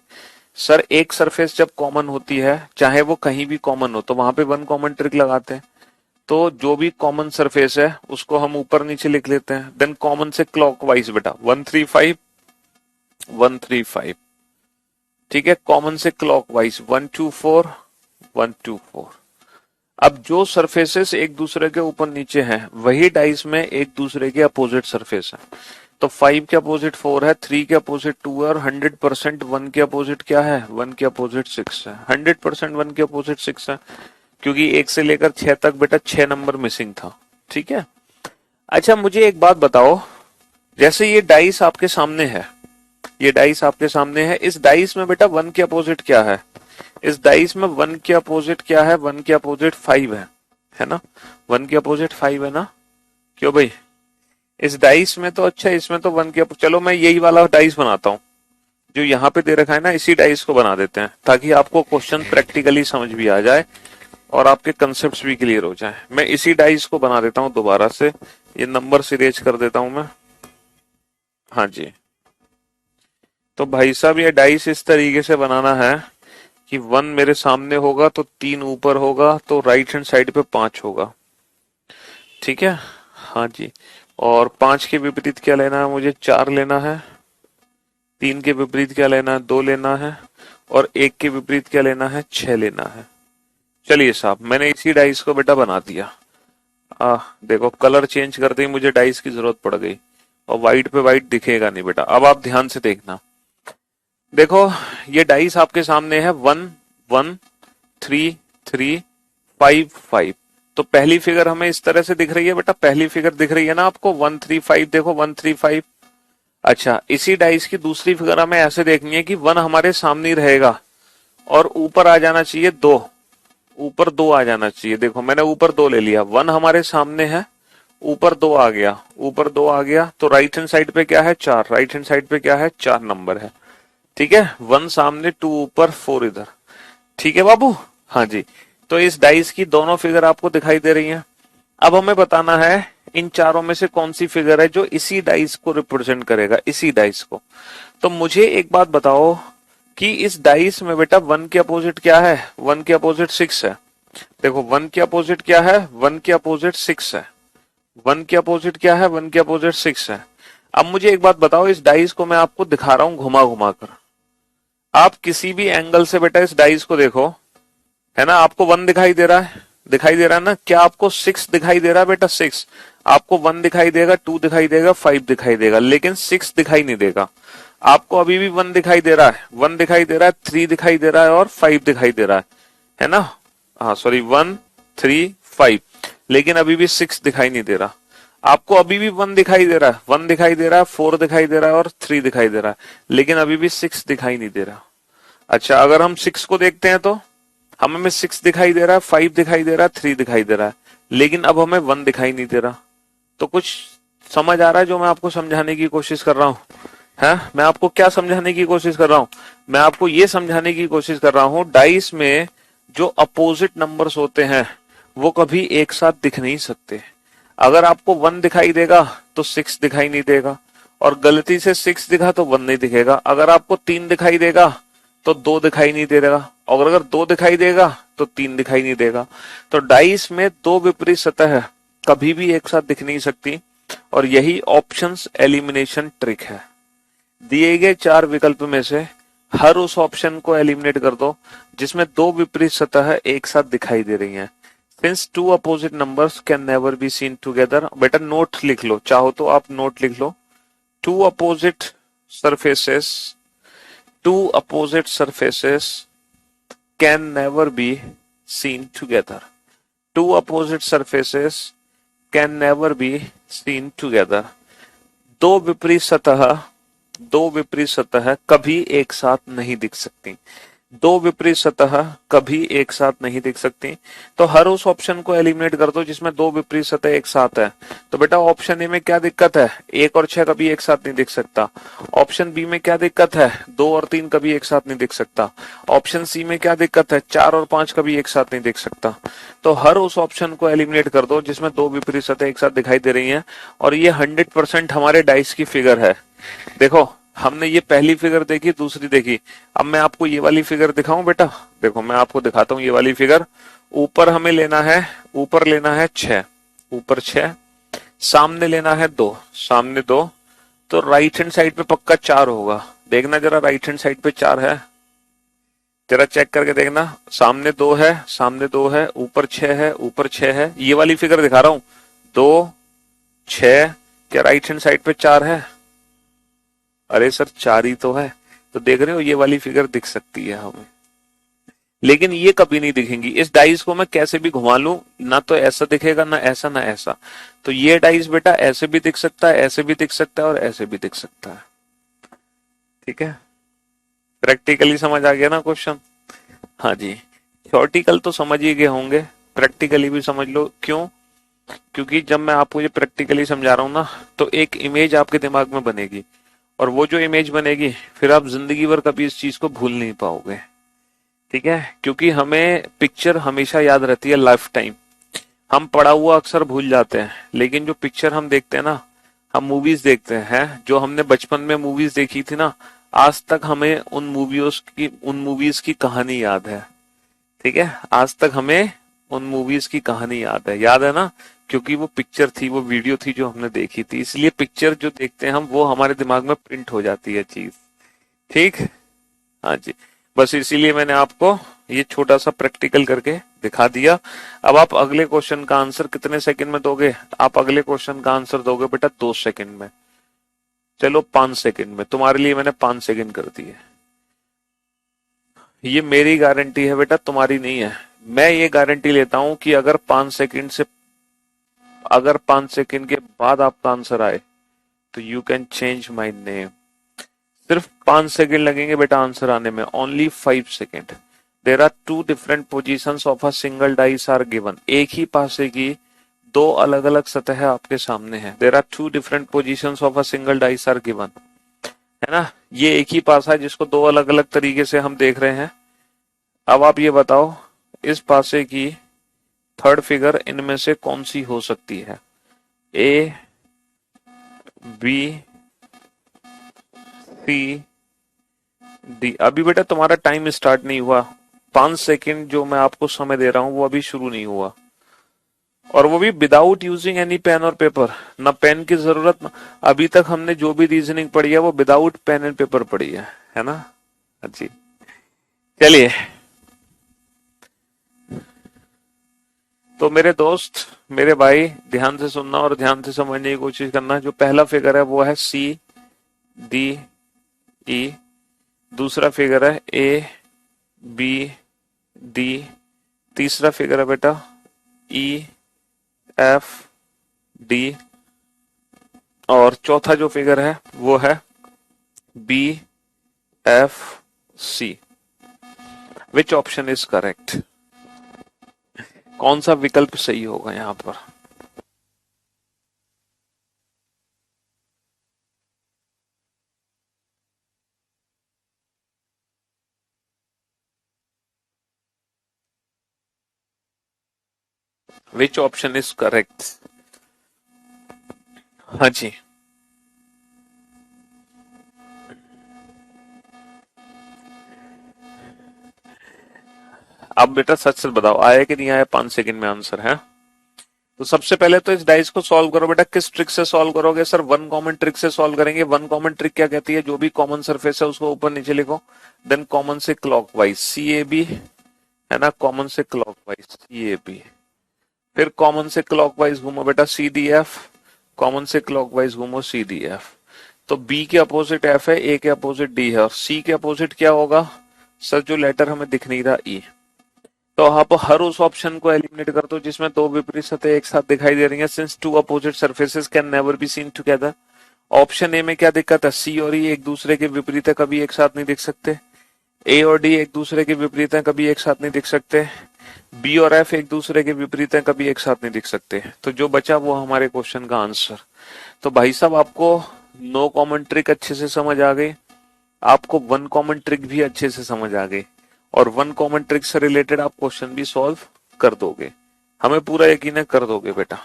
सर एक सरफेस जब कॉमन होती है, चाहे वो कहीं भी कॉमन हो, तो वहां पे वन कॉमन ट्रिक लगाते हैं। तो जो भी कॉमन सरफेस है उसको हम ऊपर नीचे लिख लेते हैं, देन कॉमन से क्लॉकवाइज बेटा 135 135, ठीक है। कॉमन से क्लॉकवाइज 124 124। अब जो सरफेसेस एक दूसरे के ऊपर नीचे हैं वही डाइस में एक दूसरे के अपोजिट सरफेस है। तो 5 के अपोजिट 4 है, 3 के अपोजिट 2 है, और 100% 1 के अपोजिट क्या है, 1 के अपोजिट 6 है। 100% 1 के अपोजिट 6 है, क्योंकि 1 से लेकर 6 तक बेटा 6 नंबर मिसिंग था, ठीक है। अच्छा मुझे एक बात बताओ, जैसे ये डाइस आपके सामने है, ये डाइस आपके सामने है, इस डाइस में बेटा 1 के अपोजिट क्या है? इस डाइस में 1 के अपोजिट क्या है? 1 के अपोजिट 5 है ना? 1 के अपोजिट 5 है ना? क्यों भाई? इस डाइस में तो, अच्छा इसमें तो 1 के, चलो मैं यही वाला डाइस बनाता हूँ जो यहाँ पे दे रखा है ना, इसी डाइस को बना देते हैं ताकि आपको क्वेश्चन प्रैक्टिकली समझ भी आ जाए और आपके कंसेप्ट भी क्लियर हो जाए। मैं इसी डाइस को बना देता हूँ दोबारा से, ये नंबर इरेज कर देता हूं मैं। हाँ जी, तो भाई साहब ये डाइस इस तरीके से बनाना है कि 1 मेरे सामने होगा तो 3 ऊपर होगा, तो राइट हैंड साइड पे 5 होगा, ठीक है। हाँ जी, और 5 के विपरीत क्या लेना है मुझे? 4 लेना है। 3 के विपरीत क्या लेना है? 2 लेना है। और 1 के विपरीत क्या लेना है? 6 लेना है। चलिए साहब, मैंने इसी डाइस को बेटा बना दिया। देखो कलर चेंज करते ही मुझे डाइस की जरूरत पड़ गई, और व्हाइट पे व्हाइट दिखेगा नहीं बेटा। अब आप ध्यान से देखना, देखो ये डाइस आपके सामने है 1 1 3 3 5 5। तो पहली फिगर हमें इस तरह से दिख रही है बेटा, पहली फिगर दिख रही है ना आपको 135, देखो 135। अच्छा, इसी डाइस की दूसरी फिगर हमें ऐसे देखनी है कि 1 हमारे सामने ही रहेगा और ऊपर आ जाना चाहिए 2, ऊपर 2 आ जाना चाहिए। देखो मैंने ऊपर 2 ले लिया, 1 हमारे सामने है, ऊपर 2 आ गया, ऊपर 2 आ गया, तो राइट हैंड साइड पे क्या है 4, राइट हैंड साइड पे क्या है 4 नंबर है। ठीक है, 1 सामने, 2 ऊपर, 4 इधर। ठीक है बाबू। हाँ जी, तो इस डाइस की दोनों फिगर आपको दिखाई दे रही हैं। अब हमें बताना है इन चारों में से कौन सी फिगर है जो इसी डाइस को रिप्रेजेंट करेगा, इसी डाइस को। तो मुझे एक बात बताओ कि इस डाइस में बेटा 1 के अपोजिट क्या है, 1 के अपोजिट 6 है। देखो 1 के अपोजिट क्या है, 1 के अपोजिट 6 है। 1 के अपोजिट क्या है, 1 के अपोजिट 6 है। अब मुझे एक बात बताओ, इस डाइस को मैं आपको दिखा रहा हूं घुमा घुमा कर, आप किसी भी एंगल से बेटा इस डाइस को देखो, है ना, आपको 1 दिखाई दे रहा है, दिखाई दे रहा है ना, क्या आपको 6 दिखाई दे रहा है बेटा, 6 आपको 1 दिखाई देगा, 2 दिखाई देगा, 5 दिखाई देगा, लेकिन 6 दिखाई नहीं देगा। आपको अभी भी 1 दिखाई दे रहा है, 1 दिखाई दे रहा है, 3 दिखाई दे रहा है और 5 दिखाई दे रहा है ना, हाँ सॉरी 1 3 5, लेकिन अभी भी 6 दिखाई नहीं दे रहा। आपको अभी भी 1 दिखाई दे रहा है, 1 दिखाई दे रहा है, 4 दिखाई दे रहा है और 3 दिखाई दे रहा है, लेकिन अभी भी 6 दिखाई नहीं दे रहा। अच्छा, अगर हम 6 को देखते हैं तो हमें 6 दिखाई दे रहा है, 5 दिखाई दे रहा है, 3 दिखाई दे रहा है, लेकिन अब हमें 1 दिखाई नहीं दे रहा। तो कुछ समझ आ रहा है जो मैं आपको समझाने की कोशिश कर रहा हूँ? है, मैं आपको क्या समझाने की कोशिश कर रहा हूँ? मैं आपको ये समझाने की कोशिश कर रहा हूँ डाइस में जो अपोजिट नंबर्स होते हैं वो कभी एक साथ दिख नहीं सकते। अगर आपको 1 दिखाई देगा तो 6 दिखाई नहीं देगा, और गलती से 6 दिखा तो 1 नहीं दिखेगा। अगर आपको 3 दिखाई देगा तो 2 दिखाई नहीं देगा, और अगर 2 दिखाई देगा तो 3 दिखाई नहीं देगा। तो डाइस में 2 विपरीत सतह कभी भी एक साथ दिख नहीं सकती, और यही ऑप्शंस एलिमिनेशन ट्रिक है। दिए गए 4 विकल्प में से हर उस ऑप्शन को एलिमिनेट कर दो जिसमें 2 विपरीत सतह एक साथ दिखाई दे रही हैं। Since 2 opposite numbers can never be seen together, बेटा नोट लिख लो, चाहो तो आप नोट लिख लो। 2 opposite surfaces, 2 opposite surfaces can never be seen together. 2 opposite surfaces can never be seen together. दो विपरीत सतह, दो विपरीत सतह कभी एक साथ नहीं दिख सकती, दो विपरीत सतह कभी एक साथ नहीं दिख सकती। तो हर उस ऑप्शन को एलिमिनेट कर दो जिसमें 2 विपरीत सतह एक साथ है। तो बेटा ऑप्शन ए में क्या दिक्कत है, 1 और 6 कभी एक साथ नहीं दिख सकता। ऑप्शन बी में क्या दिक्कत है, 2 और 3 कभी एक साथ नहीं दिख सकता। ऑप्शन सी में क्या दिक्कत है, 4 और 5 कभी एक साथ नहीं दिख सकता। तो हर उस ऑप्शन को एलिमिनेट कर दो जिसमें 2 विपरीत सतह एक साथ दिखाई दे रही है, और ये 100% हमारे डाइस की फिगर है। देखो हमने ये पहली फिगर देखी, दूसरी देखी, अब मैं आपको ये वाली फिगर दिखाऊं बेटा। देखो मैं आपको दिखाता हूं ये वाली फिगर। ऊपर हमें लेना है, ऊपर लेना है 6, ऊपर 6, सामने लेना है 2, सामने 2, तो राइट हैंड साइड पे पक्का 4 होगा। देखना जरा राइट हैंड साइड पे 4 है, जरा चेक करके देखना। सामने 2 है, सामने 2 है, ऊपर 6 है, ऊपर 6 है, ये वाली फिगर दिखा रहा हूं। 2 6, क्या राइट हैंड साइड पे 4 है? अरे सर 4 ही तो है। तो देख रहे हो ये वाली फिगर दिख सकती है हमें, लेकिन ये कभी नहीं दिखेंगी। इस डाइस को मैं कैसे भी घुमा लूं, ना तो ऐसा दिखेगा, ना ऐसा, ना ऐसा। तो ये डाइस बेटा ऐसे भी दिख सकता है, ऐसे भी दिख सकता है और ऐसे भी दिख सकता है। ठीक है, प्रैक्टिकली समझ आ गया ना क्वेश्चन? हाँ जी, थ्योरेटिकल तो समझ ही गए होंगे, प्रैक्टिकली भी समझ लो। क्यों? क्योंकि जब मैं आपको ये प्रैक्टिकली समझा रहा हूं ना, तो एक इमेज आपके दिमाग में बनेगी, और वो जो इमेज बनेगी फिर आप जिंदगी भर कभी इस चीज को भूल नहीं पाओगे। ठीक है, क्योंकि हमें पिक्चर हमेशा याद रहती है लाइफ टाइम। हम पढ़ा हुआ अक्सर भूल जाते हैं, लेकिन जो पिक्चर हम देखते हैं ना, हम मूवीज देखते हैं, जो हमने बचपन में मूवीज देखी थी ना, आज तक हमें उन मूवीज की कहानी याद है। ठीक है, आज तक हमें उन मूवीज की कहानी याद है ना, क्योंकि वो पिक्चर थी, वो वीडियो थी जो हमने देखी थी। इसलिए पिक्चर जो देखते हैं हम, वो हमारे दिमाग में प्रिंट हो जाती है चीज। ठीक, हाँ जी, बस इसीलिए मैंने आपको ये छोटा सा प्रैक्टिकल करके दिखा दिया। अब आप अगले क्वेश्चन का आंसर कितने सेकंड में दोगे? आप अगले क्वेश्चन का आंसर दोगे बेटा 2 सेकंड में। चलो 5 सेकंड में, तुम्हारे लिए मैंने 5 सेकंड कर दिए। ये मेरी गारंटी है बेटा, तुम्हारी नहीं है। मैं ये गारंटी लेता हूं कि अगर 5 सेकंड के बाद आपका आंसर आए तो you can change my name. सिर्फ 5 सेकेंड लगेंगे बेटा आंसर आने में, only 5 second. There are two different positions of a single dice are given. एक ही पासे की दो अलग अलग सतह आपके सामने है। There are two different positions of a single dice are given, है ना। ये एक ही पासा है जिसको दो अलग अलग तरीके से हम देख रहे हैं। अब आप ये बताओ इस पासे की थर्ड फिगर इनमें से कौन सी हो सकती है? ए, बी, सी, डी। अभी बेटा तुम्हारा टाइम स्टार्ट नहीं हुआ। 5 सेकेंड जो मैं आपको समय दे रहा हूं वो अभी शुरू नहीं हुआ, और वो भी विदाउट यूजिंग एनी पेन और पेपर। ना पेन की जरूरत, अभी तक हमने जो भी रीजनिंग पढ़ी है वो विदाउट पेन एंड पेपर पढ़ी है ना। जी चलिए, तो मेरे दोस्त, मेरे भाई, ध्यान से सुनना और ध्यान से समझने की कोशिश करना। जो पहला फिगर है वो है सी डी ई, दूसरा फिगर है ए बी डी, तीसरा फिगर है बेटा ई एफ डी, और चौथा जो फिगर है वो है B F C. Which option is correct? कौन सा विकल्प सही होगा यहां पर? Which option is correct? हाँ जी, अब बेटा सच सच बताओ आया कि नहीं आया? 5 सेकंड में आंसर है। तो सबसे पहले तो इस डाइस को सॉल्व करो बेटा। किस ट्रिक से सॉल्व करोगे? सर वन कॉमन ट्रिक से सॉल्व करेंगे। वन कॉमन ट्रिक क्या कहती है? जो भी कॉमन सरफेस है उसको ऊपर नीचे लिखो, देन कॉमन से क्लॉकवाइज सी ए बी, है ना। कॉमन से क्लॉकवाइज सी ए बी, फिर कॉमन से क्लॉकवाइज घूमो बेटा सी डी एफ, कॉमन से क्लॉकवाइज घूमो सी डी एफ। तो बी के अपोजिट एफ है, ए के अपोजिट डी है, और सी के अपोजिट क्या होगा? सर जो लेटर हमें दिख नहीं रहा, ई। तो आप हर उस ऑप्शन को एलिमिनेट कर दो जिसमें दो विपरीत सतह एक साथ दिखाई दे रही हैं। Since to opposite surfaces can never be seen together. Option A में क्या दिक्कत है? सी और ई एक दूसरे के विपरीत है, कभी एक साथ नहीं दिख सकते। ए और डी एक दूसरे के विपरीत है, कभी एक साथ नहीं दिख सकते। बी और एफ एक दूसरे के विपरीत है, कभी एक साथ नहीं दिख सकते। तो जो बचा वो हमारे क्वेश्चन का आंसर। तो भाई साहब आपको नो कॉमन ट्रिक अच्छे से समझ आ गई, आपको वन कॉमन ट्रिक भी अच्छे से समझ आ गई, और वन कॉमन ट्रिक से रिलेटेड आप क्वेश्चन भी सॉल्व कर दोगे। हमें पूरा यकीन है कर दोगे बेटा।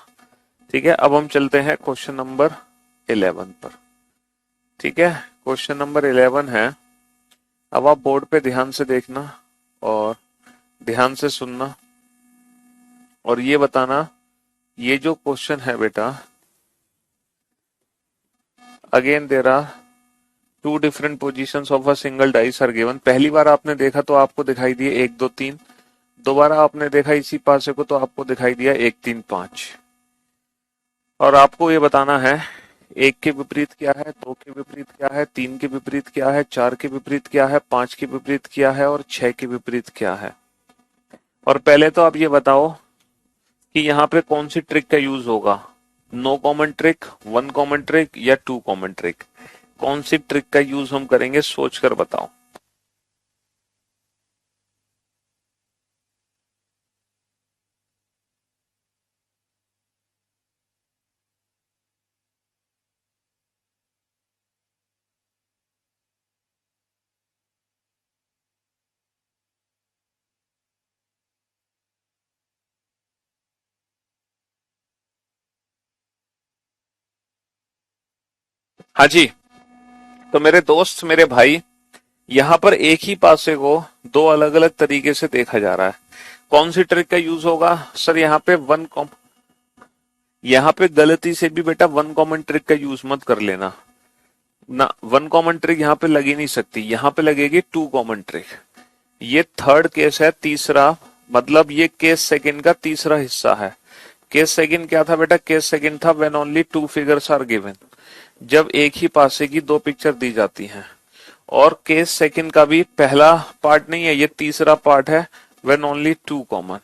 ठीक है, अब हम चलते हैं क्वेश्चन नंबर 11 पर। ठीक है, क्वेश्चन नंबर 11 है। अब आप बोर्ड पे ध्यान से देखना और ध्यान से सुनना और ये बताना, ये जो क्वेश्चन है बेटा, again there are two different positions of a single dice are given. पहली बार आपने देखा तो आपको दिखाई दिए 1 2 3, दोबारा आपने देखा इसी पासे को तो आपको दिखाई दिया 1 3 5, और आपको ये बताना है 1 के विपरीत क्या है, 2 के विपरीत क्या है, 3 के विपरीत क्या है, 4 के विपरीत क्या है, 5 के विपरीत क्या है और 6 के विपरीत क्या है। और पहले तो आप ये बताओ कि यहाँ पे कौन सी ट्रिक का यूज होगा? No common trick, one common trick या टू कॉमन ट्रिक? कौन सी ट्रिक का यूज हम करेंगे, सोचकर बताओ। हाँ जी, तो मेरे दोस्त, मेरे भाई, यहाँ पर एक ही पासे को दो अलग अलग तरीके से देखा जा रहा है। कौन सी ट्रिक का यूज होगा? सर यहाँ पे गलती से भी बेटा वन कॉमन ट्रिक का यूज मत कर लेना ना। वन कॉमन ट्रिक यहाँ पे लग ही नहीं सकती, यहाँ पे लगेगी टू कॉमन ट्रिक। ये थर्ड केस है, तीसरा, मतलब ये केस सेकंड का तीसरा हिस्सा है। केस सेकंड क्या था बेटा? केस सेकंड था when only two figures are given, जब एक ही पासे की दो पिक्चर दी जाती हैं। और केस सेकंड का भी पहला पार्ट नहीं है, ये तीसरा पार्ट है, व्हेन ओनली टू कॉमन,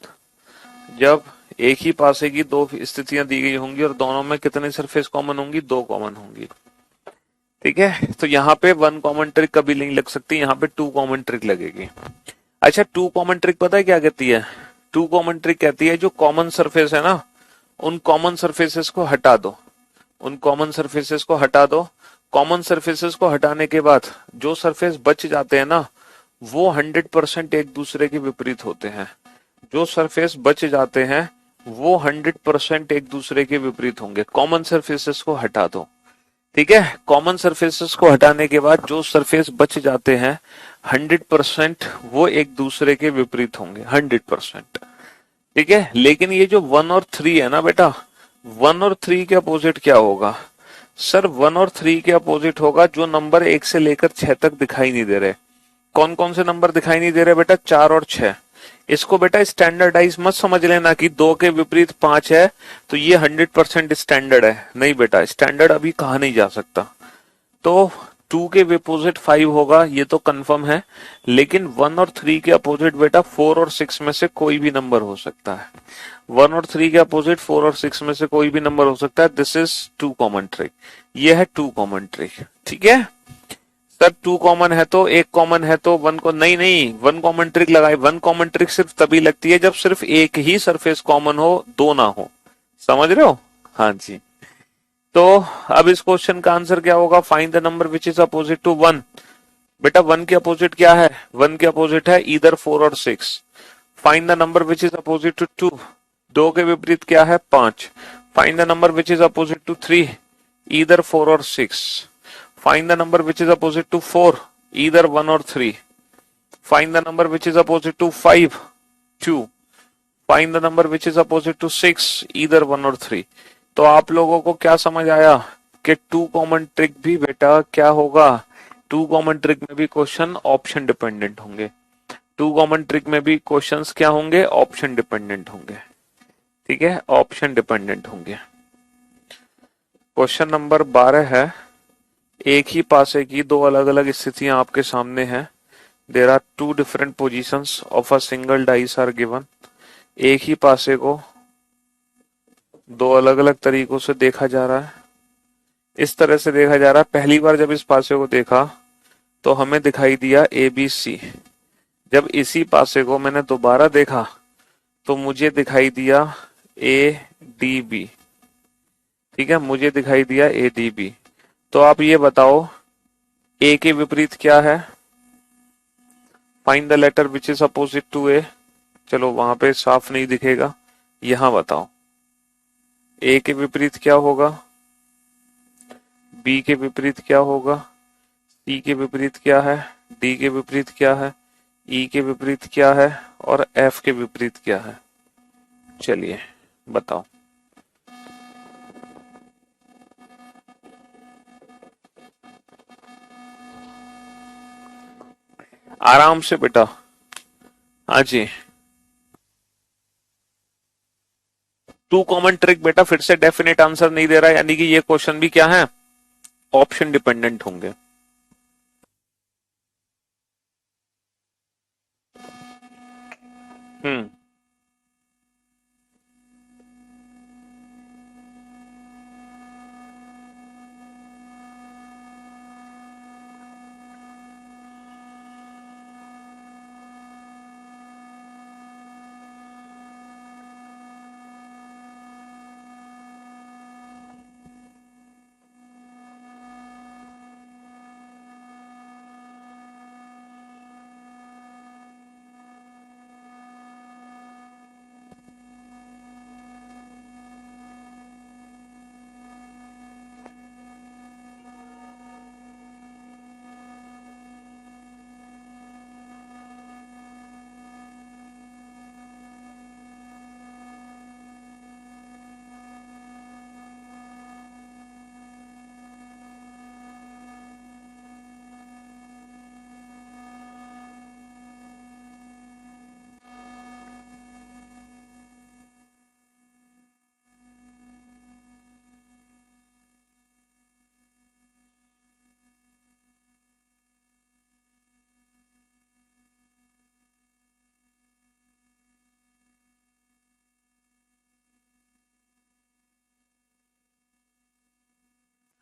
जब एक ही पासे की दो स्थितियां दी गई होंगी और दोनों में कितने सरफेस कॉमन होंगी? 2 कॉमन होंगी। ठीक है, तो यहाँ पे वन कॉमन ट्रिक कभी नहीं लग सकती, यहाँ पे टू कॉमन ट्रिक लगेगी। अच्छा, टू कॉमन ट्रिक पता है क्या कहती है? टू कॉमन ट्रिक कहती है जो कॉमन सरफेस है ना, उन कॉमन सरफेसेस को हटा दो, उन कॉमन सरफेसेस को हटा दो। कॉमन सरफेसेस को हटाने के बाद जो सरफेस बच जाते हैं ना, वो 100% एक दूसरे के विपरीत होते हैं। जो सरफेस बच जाते हैं वो 100% एक दूसरे के विपरीत होंगे। कॉमन सरफेसेस को हटा दो, ठीक है। कॉमन सरफेसेस को हटाने के बाद जो सरफेस बच जाते हैं 100% वो एक दूसरे के विपरीत होंगे, 100%। ठीक है, लेकिन ये जो 1 और 3 है ना बेटा, 1 और 3 के अपोजिट क्या होगा? सर 1 और 3 के अपोजिट होगा जो नंबर 1 से लेकर 6 तक दिखाई नहीं दे रहे। कौन कौन से नंबर दिखाई नहीं दे रहे बेटा? 4 और 6। इसको बेटा स्टैंडर्डाइज मत समझ लेना कि 2 के विपरीत 5 है तो ये 100% स्टैंडर्ड है। नहीं बेटा, स्टैंडर्ड अभी कहा नहीं जा सकता। तो 2 के अपोजिट 5 होगा, ये तो कंफर्म है। लेकिन 1 और 3 के अपोजिट बेटा 4 और 6 में से कोई भी नंबर हो सकता है। 1 और 3 के अपोजिट 4 और 6 में से कोई भी नंबर हो सकता है। This is two common trick. ये है टू कॉमन ट्रिक, ठीक है। सर टू कॉमन है तो एक कॉमन है तो वन को नहीं, नहीं, वन कॉमन ट्रिक लगाई। वन कॉमन ट्रिक सिर्फ तभी लगती है जब सिर्फ एक ही सरफेस कॉमन हो, दो ना हो। समझ रहे हो? हाँ जी। तो अब इस क्वेश्चन का आंसर क्या होगा? Find the number which is opposite to 1। बेटा 1 के अपोजिट क्या है? 1 के अपोजिट है इधर 4 और 6। Find the number which is opposite to 2। 2 के विपरीत क्या है? 5। Find the number which is opposite to 3, इधर 4 और 6। Find the number which is opposite to 4, इधर 1 और 3। Find the number which is opposite to 5, 2। Find the number which is opposite to 6, इधर 1 और 3। तो आप लोगों को क्या समझ आया कि टू कॉमन ट्रिक भी बेटा क्या होगा? टू कॉमन ट्रिक में भी क्वेश्चन ऑप्शन डिपेंडेंट होंगे। टू कॉमन ट्रिक में भी क्वेश्चंस क्या होंगे? ऑप्शन डिपेंडेंट होंगे। ठीक है, ऑप्शन डिपेंडेंट होंगे। क्वेश्चन नंबर 12 है, एक ही पासे की दो अलग अलग स्थितियां आपके सामने हैं। There are two different positions of a single dice are given. एक ही पासे को दो अलग अलग तरीकों से देखा जा रहा है। इस तरह से देखा जा रहा है, पहली बार जब इस पासे को देखा तो हमें दिखाई दिया ABC। जब इसी पासे को मैंने दोबारा देखा तो मुझे दिखाई दिया ADB। ठीक है, मुझे दिखाई दिया ADB। तो आप ये बताओ A के विपरीत क्या है? Find the letter which is opposite to A। चलो वहां पे साफ नहीं दिखेगा, यहां बताओ A के विपरीत क्या होगा, B के विपरीत क्या होगा, C के विपरीत क्या है, D के विपरीत क्या है, E के विपरीत क्या है और F के विपरीत क्या है? चलिए बताओ। आराम से बेटा। हाँ जी। टू कॉमन ट्रिक बेटा फिर से डेफिनेट आंसर नहीं दे रहा है, यानी कि ये क्वेश्चन भी क्या है? ऑप्शन डिपेंडेंट होंगे। हम्म।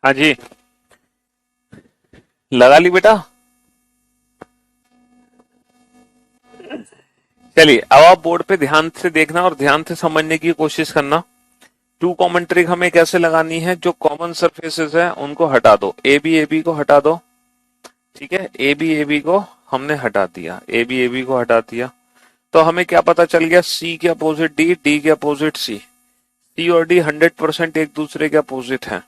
हाँ जी। लगा ली बेटा? चलिए अब आप बोर्ड पे ध्यान से देखना और ध्यान से समझने की कोशिश करना। टू कॉमन ट्रिक हमें कैसे लगानी है, जो कॉमन सरफेसेस है उनको हटा दो, ए बी को हटा दो। ठीक है, ए बी को हमने हटा दिया, ए बी को हटा दिया, तो हमें क्या पता चल गया, सी के अपोजिट डी, डी के अपोजिट सी, सी और डी 100% एक दूसरे के अपोजिट हैं।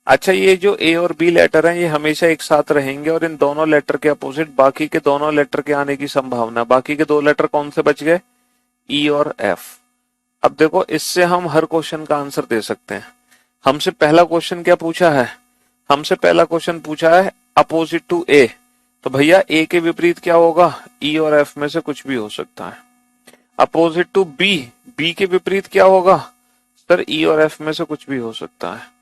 अच्छा, ये जो ए और बी लेटर हैं ये हमेशा एक साथ रहेंगे और इन दोनों लेटर के अपोजिट बाकी के दोनों लेटर के आने की संभावना। बाकी के दो लेटर कौन से बच गए, ई और एफ। अब देखो इससे हम हर क्वेश्चन का आंसर दे सकते हैं। हमसे पहला क्वेश्चन क्या पूछा है, हमसे पहला क्वेश्चन पूछा है अपोजिट टू ए, तो भैया ए के विपरीत क्या होगा, ई और एफ में से कुछ भी हो सकता है। अपोजिट टू बी, बी के विपरीत क्या होगा सर, ई और एफ में से कुछ भी हो सकता है।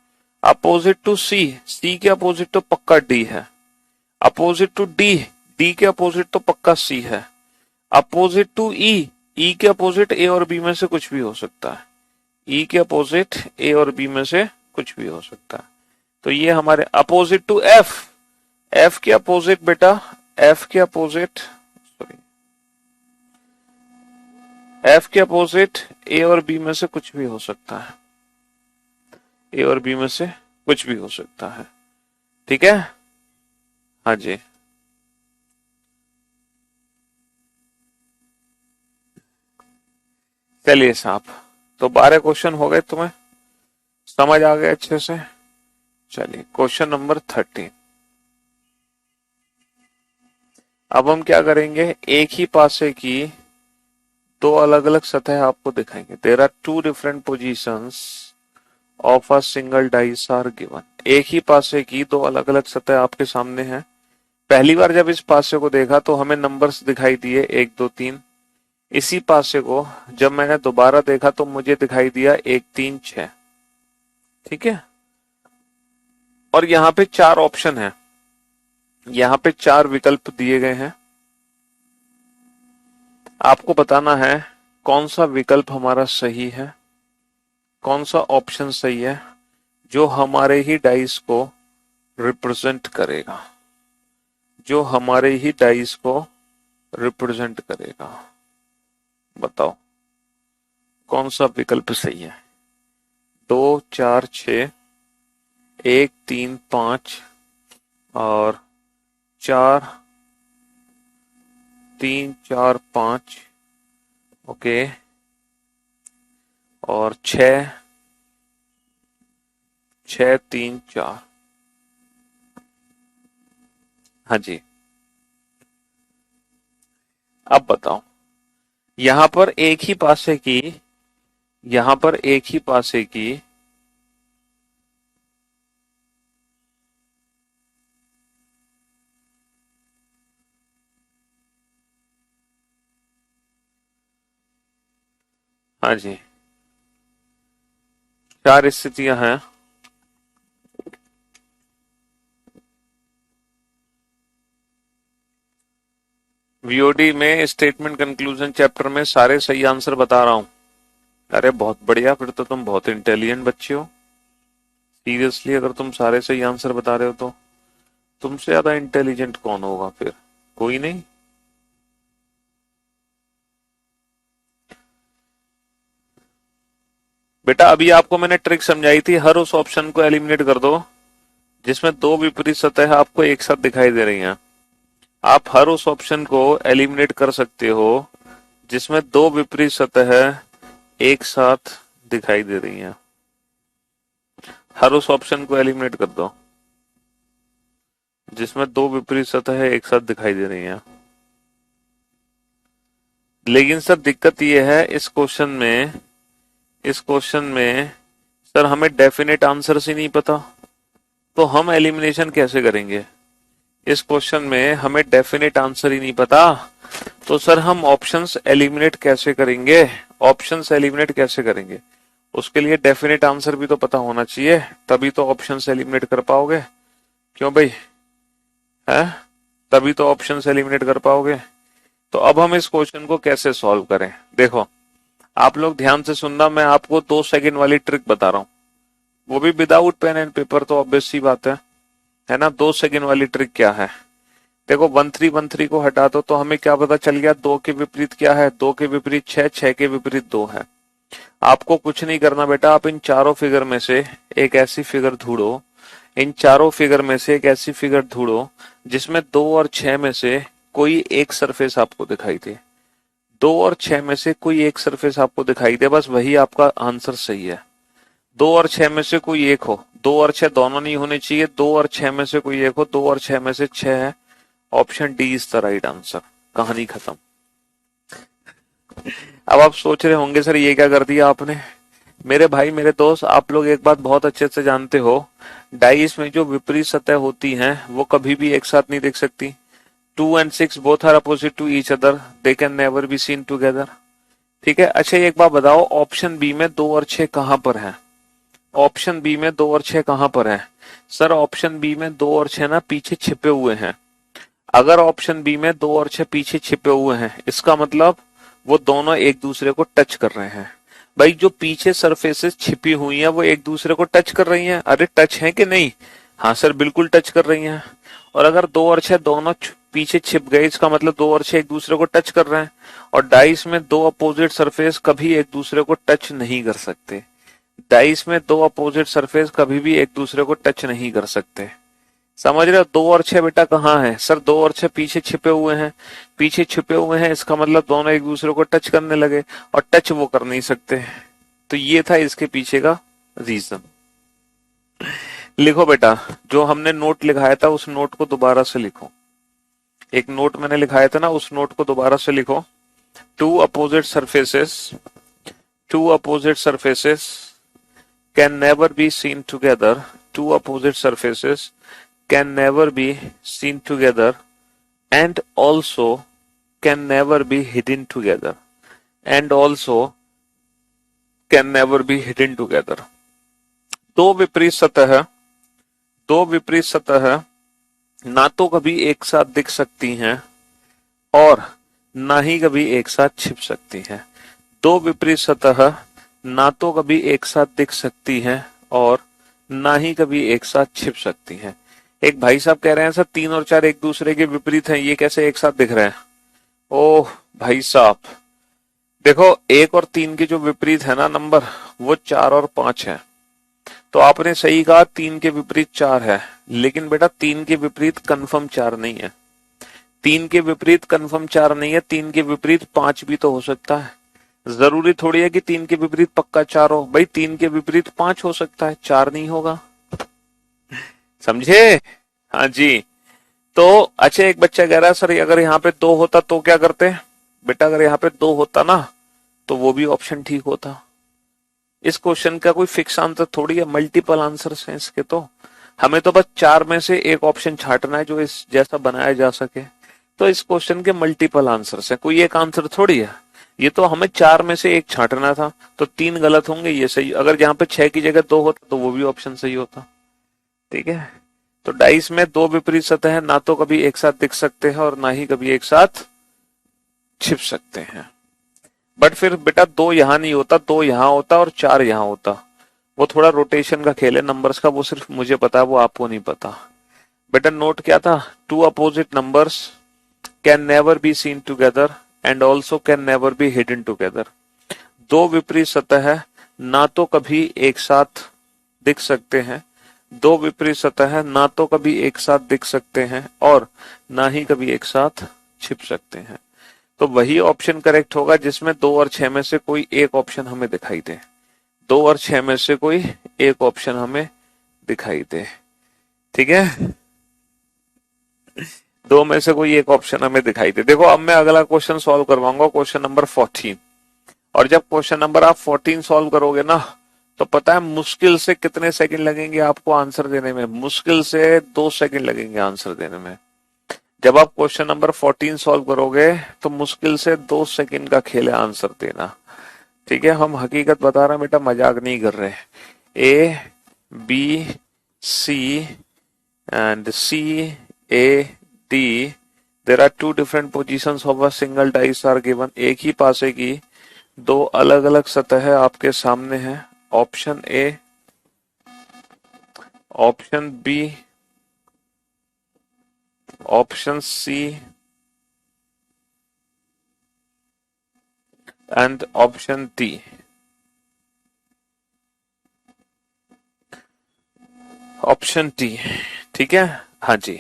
अपोजिट टू सी, सी के अपोजिट तो पक्का डी है। अपोजिट टू डी, डी के अपोजिट तो पक्का सी है। अपोजिट टू ई, ई के अपोजिट ए और बी में से कुछ भी हो सकता है। ई के अपोजिट ए और बी में से कुछ भी हो सकता है। तो ये हमारे अपोजिट टू एफ, एफ के अपोजिट बेटा, एफ के अपोजिट, सॉरी, एफ के अपोजिट ए और बी में से कुछ भी हो सकता है, ए और बी में से कुछ भी हो सकता है। ठीक है, हाँ जी। चलिए साहब, तो 12 क्वेश्चन हो गए, तुम्हें समझ आ गए अच्छे से। चलिए क्वेश्चन नंबर 13। अब हम क्या करेंगे, एक ही पासे की दो अलग अलग सतह आपको दिखाएंगे। There are two different positions of a single dice are given. एक ही पासे की दो अलग अलग सतह आपके सामने हैं। पहली बार जब इस पासे को देखा तो हमें नंबर्स दिखाई दिए 1 2 3। इसी पासे को जब मैंने दोबारा देखा तो मुझे दिखाई दिया 1 3 6। ठीक है, और यहाँ पे 4 ऑप्शन है, यहाँ पे 4 विकल्प दिए गए हैं। आपको बताना है कौन सा विकल्प हमारा सही है, कौन सा ऑप्शन सही है जो हमारे ही डाइस को रिप्रेजेंट करेगा, जो हमारे ही डाइस को रिप्रेजेंट करेगा। बताओ कौन सा विकल्प सही है। 2 4 6, 1 3 5 और 4 3 4 5, ओके, और 6 6 3 4। हाँ जी, अब बताओ, यहां पर एक ही पासे की, यहां पर एक ही पासे की हाँ जी 4 स्थितियां हैं। वीओडी में स्टेटमेंट कंक्लूजन चैप्टर में सारे सही आंसर बता रहा हूं। अरे बहुत बढ़िया, फिर तो तुम बहुत इंटेलिजेंट बच्चे हो। सीरियसली, अगर तुम सारे सही आंसर बता रहे हो तो तुमसे ज्यादा इंटेलिजेंट कौन होगा फिर, कोई नहीं। बेटा अभी आपको मैंने ट्रिक समझाई थी, हर उस ऑप्शन को एलिमिनेट कर दो जिसमें दो विपरीत सतह आपको एक साथ दिखाई दे रही हैं। आप हर उस ऑप्शन को एलिमिनेट कर सकते हो जिसमें दो विपरीत सतह एक साथ दिखाई दे रही हैं। हर उस ऑप्शन को एलिमिनेट कर दो जिसमें दो विपरीत सतह एक साथ दिखाई दे रही हैं। लेकिन सर दिक्कत यह है इस क्वेश्चन में, इस क्वेश्चन में सर हमें डेफिनेट आंसर से नहीं पता, तो हम एलिमिनेशन कैसे करेंगे। इस क्वेश्चन में हमें डेफिनेट आंसर ही नहीं पता, तो सर हम ऑप्शंस एलिमिनेट कैसे करेंगे, ऑप्शंस एलिमिनेट कैसे करेंगे। उसके लिए डेफिनेट आंसर भी तो पता होना चाहिए, तभी तो ऑप्शंस एलिमिनेट कर पाओगे। क्यों भाई, है, तभी तो ऑप्शंस एलिमिनेट कर पाओगे। तो अब हम इस क्वेश्चन को कैसे सॉल्व करें। देखो आप लोग ध्यान से सुनना, मैं आपको 2 सेकंड वाली ट्रिक बता रहा हूं, वो भी विदाउट पेन एंड पेपर, तो ऑब्वियस सी बात है। है ना। 2 सेकंड वाली ट्रिक क्या है, देखो 1313 को हटा दो तो हमें क्या पता चल गया, 2 के विपरीत क्या है, 2 के विपरीत 6, 6 के विपरीत 2 है। आपको कुछ नहीं करना बेटा, आप इन चारों फिगर में से एक ऐसी फिगर ढूंढो, इन चारों फिगर में से एक ऐसी फिगर ढूंढो जिसमें 2 और 6 में से कोई एक सरफेस आपको दिखाई दे। 2 और 6 में से कोई एक सरफेस आपको दिखाई दे, बस वही आपका आंसर सही है। 2 और 6 में से कोई एक हो, 2 और 6 दोनों नहीं होने चाहिए, 2 और 6 में से कोई एक हो, 2 और 6 में से 6 है। Option D is the right answer. कहानी खत्म। अब आप सोच रहे होंगे सर ये क्या कर दिया आपने। मेरे भाई मेरे दोस्त, आप लोग एक बात बहुत अच्छे से जानते हो, डाइस में जो विपरीत सतह होती हैं वो कभी भी एक साथ नहीं दिख सकती। 2 and 6 both are opposite to each other, they can never be seen together। ठीक है। अच्छा एक बात बताओ, ऑप्शन बी में 2 और 6 कहां पर है, ऑप्शन बी में 2 और 6 कहां पर है। सर ऑप्शन बी में 2 और 6 ना पीछे छिपे हुए हैं। अगर ऑप्शन बी में 2 और 6 पीछे छिपे हुए हैं, इसका मतलब वो दोनों एक दूसरे को टच कर रहे हैं। भाई जो पीछे सरफेसेस छिपी हुई हैं वो एक दूसरे को टच कर रही हैं, अरे टच है कि नहीं। हाँ सर बिल्कुल टच कर रही हैं। और अगर 2 और 6 दोनों पीछे छिप गए, इसका मतलब 2 और 6 एक दूसरे को टच कर रहे हैं। और डाइस में 2 अपोजिट सरफेस कभी एक दूसरे को टच नहीं कर सकते। डाइस में 2 अपोजिट सरफेस कभी भी एक दूसरे को टच नहीं कर सकते। समझ रहे हो। 2 और 6 बेटा कहाँ है, सर 2 और 6 पीछे छिपे हुए हैं। पीछे छिपे हुए हैं इसका मतलब दोनों एक दूसरे को टच करने लगे, और टच वो कर नहीं सकते। तो ये था इसके पीछे का रीजन। लिखो बेटा, जो हमने नोट लिखाया था उस नोट को दोबारा से लिखो। एक नोट मैंने लिखाया था ना, उस नोट को दोबारा से लिखो। Two opposite surfaces, two opposite surfaces can never be seen together, two opposite surfaces can never be seen together and also can never be hidden together, and also can never be hidden together। दो विपरीत सतह, दो विपरीत सतह ना तो कभी एक साथ दिख सकती हैं और ना ही कभी एक साथ छिप सकती हैं। दो विपरीत सतह ना तो कभी एक साथ दिख सकती हैं और ना ही कभी एक साथ छिप सकती हैं। एक भाई साहब कह रहे हैं सर 3 और 4 एक दूसरे के विपरीत हैं, ये कैसे एक साथ दिख रहे हैं। ओह भाई साहब, देखो 1 और 3 के जो विपरीत है ना नंबर, वो 4 और 5 है। तो आपने सही कहा 3 के विपरीत 4 है, लेकिन बेटा 3 के विपरीत कंफर्म 4 नहीं है। 3 के विपरीत कंफर्म 4 नहीं है, 3 के विपरीत 5 भी तो हो सकता है। जरूरी थोड़ी है कि 3 के विपरीत पक्का 4 हो, भाई 3 के विपरीत 5 हो सकता है, 4 नहीं होगा। समझे। हाँ जी। तो अच्छा एक बच्चा कह रहा है सर अगर यहाँ पे 2 होता तो क्या करते। बेटा अगर यहाँ पे 2 होता ना तो वो भी ऑप्शन ठीक होता। इस क्वेश्चन का कोई फिक्स आंसर थोड़ी है, मल्टीपल आंसर्स हैं इसके। तो हमें तो बस 4 में से एक ऑप्शन छांटना है जो इस जैसा बनाया जा सके। तो इस क्वेश्चन के मल्टीपल आंसर्स हैं, कोई एक आंसर थोड़ी है। ये तो हमें 4 में से एक छांटना था, तो 3 गलत होंगे, ये सही। अगर जहां पे 6 की जगह 2 होता तो वो भी ऑप्शन सही होता। ठीक है। तो डाइस में 2 विपरीत सतह ना तो कभी एक साथ दिख सकते हैं और ना ही कभी एक साथ छिप सकते हैं। बट फिर बेटा 2 यहां नहीं होता, 2 यहां होता और 4 यहां होता। वो थोड़ा रोटेशन का खेल है नंबर्स का, वो सिर्फ मुझे पता है, वो आपको नहीं पता। बेटा नोट क्या था, 2 opposite numbers can never be seen together and also can never be hidden together. 2 विपरीत सतह ना तो कभी एक साथ दिख सकते हैं, 2 विपरीत सतह ना तो कभी एक साथ दिख सकते हैं और ना ही कभी एक साथ छिप सकते हैं। तो वही ऑप्शन करेक्ट होगा जिसमें 2 और 6 में से कोई एक ऑप्शन हमें दिखाई दे। 2 और 6 में से कोई एक ऑप्शन हमें दिखाई दे। ठीक है। 2 में से कोई एक ऑप्शन हमें दिखाई दे। देखो अब मैं अगला क्वेश्चन सॉल्व करवाऊंगा, क्वेश्चन नंबर 14। और जब क्वेश्चन नंबर आप 14 सॉल्व करोगे ना, तो पता है मुश्किल से कितने सेकंड लगेंगे आपको आंसर देने में, मुश्किल से 2 सेकंड लगेंगे आंसर देने में। जब आप क्वेश्चन नंबर 14 सॉल्व करोगे तो मुश्किल से 2 सेकंड का खेल है आंसर देना। ठीक है। हम हकीकत बता रहे हैं बेटा, मजाक नहीं कर रहे। A B C and C A D, there are 2 different positions of a single dice are given. एक ही पासे की 2 अलग अलग सतह आपके सामने है। Option A, option B option C and option D. Option D, ठीक है। हाँ जी,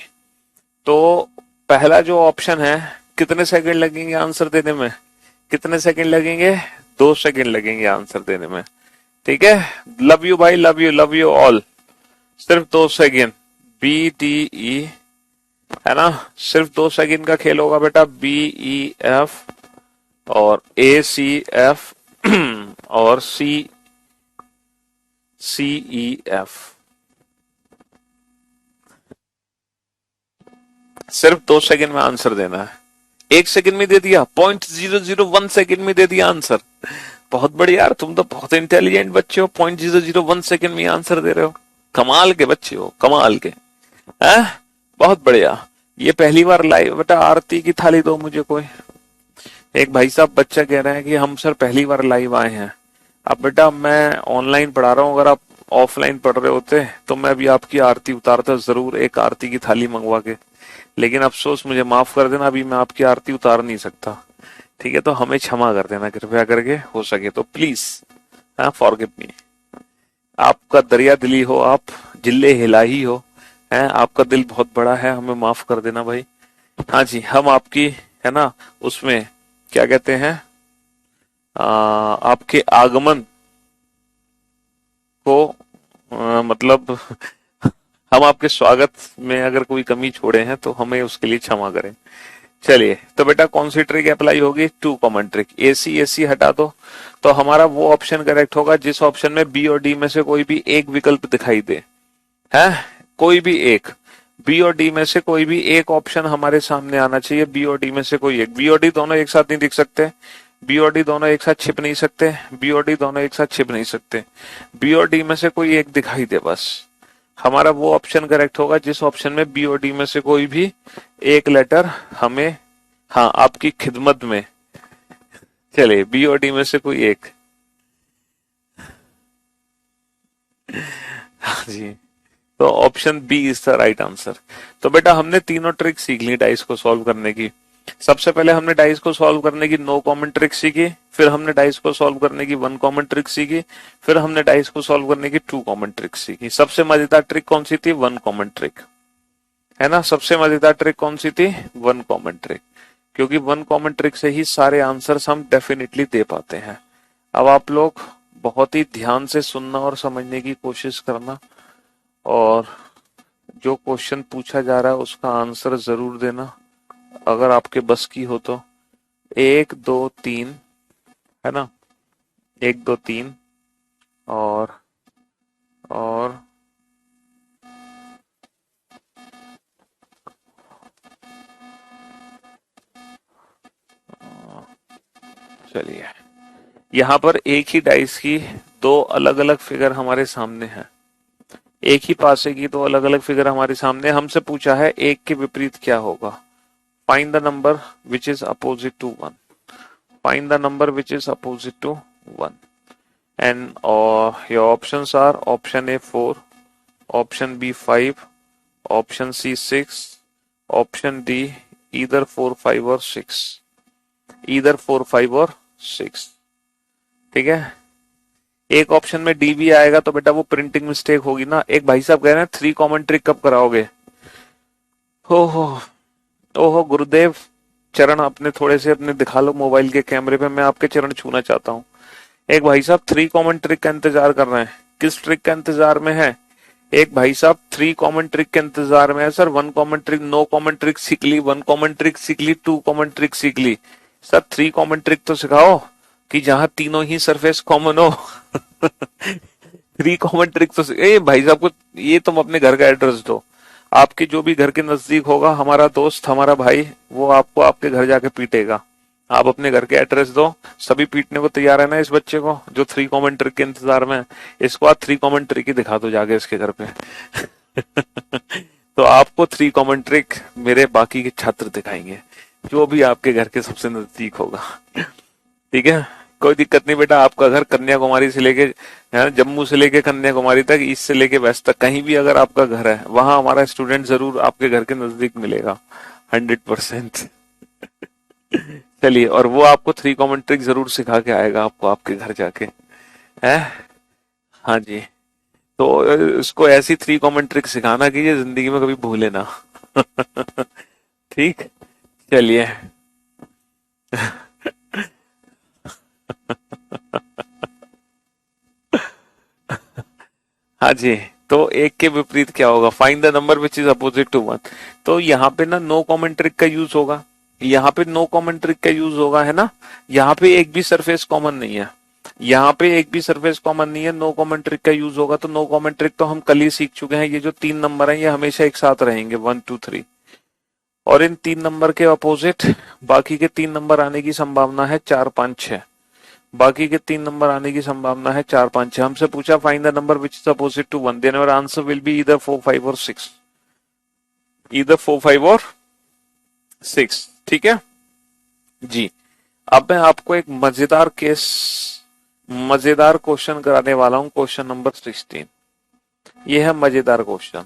तो पहला जो ऑप्शन है, कितने सेकंड लगेंगे आंसर देने में? कितने सेकंड लगेंगे? 2 सेकंड लगेंगे आंसर देने में, ठीक है। लव यू भाई, लव यू ऑल। सिर्फ 2 सेकंड, बी डी ई, है ना, सिर्फ 2 सेकंड का खेल होगा बेटा। बी ई एफ और ए सी एफ और सी सी ई एफ। सिर्फ 2 सेकंड में आंसर देना है। 1 सेकंड में दे दिया, 0.001 सेकंड में दे दिया आंसर। बहुत बढ़िया यार, तुम तो बहुत इंटेलिजेंट बच्चे हो, 0.001 सेकंड में आंसर दे रहे हो। कमाल के बच्चे हो, कमाल के हैं। बहुत बढ़िया। ये पहली बार लाइव बेटा, आरती की थाली दो मुझे कोई। एक भाई साहब बच्चा कह रहे हैं कि हम सर पहली बार लाइव आए हैं। अब बेटा मैं ऑनलाइन पढ़ा रहा हूँ, अगर आप ऑफलाइन पढ़ रहे होते तो मैं भी आपकी आरती उतारता जरूर, एक आरती की थाली मंगवा के। लेकिन अफसोस, मुझे माफ कर देना, अभी मैं आपकी आरती उतार नहीं सकता, ठीक है। तो हमें क्षमा कर देना कृपया करके, हो सके तो प्लीज, हाँ, फॉरगिव मी। आपका दरिया दिली हो आप, जिले हिलाही हो, हैं, आपका दिल बहुत बड़ा है, हमें माफ कर देना भाई। हाँ जी, हम आपकी, है ना, उसमें क्या कहते हैं, आपके आगमन को मतलब हम आपके स्वागत में अगर कोई कमी छोड़े हैं तो हमें उसके लिए क्षमा करें। चलिए, तो बेटा कौन सी ट्रिक अप्लाई होगी? 2 कॉमन ट्रिक। एसी एसी हटा दो, तो हमारा वो ऑप्शन करेक्ट होगा जिस ऑप्शन में बी और डी में से कोई भी एक विकल्प दिखाई दे, है, कोई भी एक। बी और डी में से कोई भी एक ऑप्शन हमारे सामने आना चाहिए, बी और डी में से कोई एक। बी और डी दोनों एक साथ नहीं दिख सकते, बी और डी दोनों एक साथ छिप नहीं सकते, बी और डी दोनों एक साथ छिप नहीं सकते। बी और डी में से कोई एक दिखाई दे बस, हमारा वो ऑप्शन करेक्ट होगा जिस ऑप्शन में बी और डी में से कोई भी एक लेटर हमें, हाँ, आपकी खिदमत में। चले, बी और डी में से कोई एक। हाँ जी, तो option B is the right answer. तो बेटा हमने तीनों ट्रिक सीख ली डाइस को सॉल्व करने की। सबसे पहले हमने डाइस को सॉल्व करने की 9 कॉमन ट्रिक सीखी, फिर हमने डाइस को सॉल्व करने की 1 कॉमन ट्रिक सीखी, फिर हमने डाइस को सॉल्व करने की 2 कॉमन ट्रिक सीखी। सबसे मजेदार ट्रिक कौन सी थी? 1 कॉमन ट्रिक, है ना। सबसे मजेदार ट्रिक कौन सी थी? 1 कॉमन ट्रिक, क्योंकि 1 कॉमन ट्रिक से ही सारे आंसर्स हम डेफिनेटली दे पाते हैं। अब आप लोग बहुत ही ध्यान से सुनना और समझने की कोशिश करना, और जो क्वेश्चन पूछा जा रहा है उसका आंसर जरूर देना अगर आपके बस की हो तो। 1 2 3, है ना, 1 2 3 और चलिए, यहाँ पर एक ही डाइस की 2 अलग अलग फिगर हमारे सामने हैं। एक ही पासे की 2 अलग अलग फिगर हमारे सामने। हमसे पूछा है एक के विपरीत क्या होगा। Find the number which is opposite to 1। Find the number which is opposite to 1। And your options are option A 4, option B 5, option C 6, option D either 4 5 और 6। ईदर 4 5 और 6, ठीक है। एक ऑप्शन में डी भी आएगा तो बेटा वो प्रिंटिंग मिस्टेक होगी ना। एक भाई साहब कह रहे हैं 3 कॉमन ट्रिक कब कराओगे? ओहो ओहो गुरुदेव, चरण अपने थोड़े से अपने दिखा लो मोबाइल के कैमरे पे, मैं आपके चरण छूना चाहता हूँ। एक भाई साहब 3 कॉमन ट्रिक का इंतजार कर रहे हैं। किस ट्रिक का इंतजार में है? एक भाई साहब 3 कॉमन ट्रिक के इंतजार में है। Sir 1 common trick, 9 common trick सीख ली, 1 कॉमन ट्रिक सीख ली, 2 कॉमन ट्रिक सीख ली, सर 3 कॉमन ट्रिक तो सिखाओ कि जहां तीनों ही सरफेस कॉमन हो। 3 कॉमन ट्रिक तो ए भाई साहब को, ये तुम अपने घर का एड्रेस दो। आपके जो भी घर के नजदीक होगा हमारा दोस्त, हमारा भाई, वो आपको आपके घर जाके पीटेगा। आप अपने घर के एड्रेस दो। सभी पीटने को तैयार है ना इस बच्चे को जो 3 कॉमन ट्रिक के इंतजार में है? इसको आप 3 कॉमन ट्रिक ही दिखा दो जाके इसके घर पे। तो आपको 3 कॉमन ट्रिक मेरे बाकी के छात्र दिखाएंगे, जो भी आपके घर के सबसे नजदीक होगा, ठीक है। कोई दिक्कत नहीं बेटा, आपका घर कन्याकुमारी से लेके जम्मू से लेके कन्याकुमारी तक, ईस्ट से लेके वेस्ट तक, कहीं भी अगर आपका घर है वहां हमारा स्टूडेंट जरूर आपके घर के नजदीक मिलेगा 100%। चलिए, और वो आपको 3 कॉमन ट्रिक जरूर सिखा के आएगा आपको आपके घर जाके, है। हाँ जी। तो इसको ऐसी 3 कॉमन ट्रिक सिखाना कि ये जिंदगी में कभी भूले ना। ठीक। चलिए। हाँ जी। तो एक के विपरीत क्या होगा, find the number which is opposite to 1। तो यहाँ पे ना नो कॉमन ट्रिक का यूज होगा, यहाँ पे नो कॉमन ट्रिक का यूज होगा, है ना। यहाँ पे एक भी सरफेस कॉमन नहीं है, यहाँ पे एक भी सरफेस कॉमन नहीं है, नो कॉमन ट्रिक का यूज होगा। तो नो कॉमन ट्रिक तो हम कल ही सीख चुके हैं, ये जो 3 नंबर हैं ये हमेशा एक साथ रहेंगे 1 2 3, और इन 3 नंबर के अपोजिट बाकी के 3 नंबर आने की संभावना है 4 5 6। बाकी के 3 नंबर आने की संभावना है 4 5 6। हमसे पूछा find the number which is opposite to 1, then our answer will be either 4 5 और 6, ईदर 4 5 और 6। ठीक है जी। अब मैं आपको एक मजेदार क्वेश्चन कराने वाला हूं, क्वेश्चन नंबर 16। ये है मजेदार क्वेश्चन,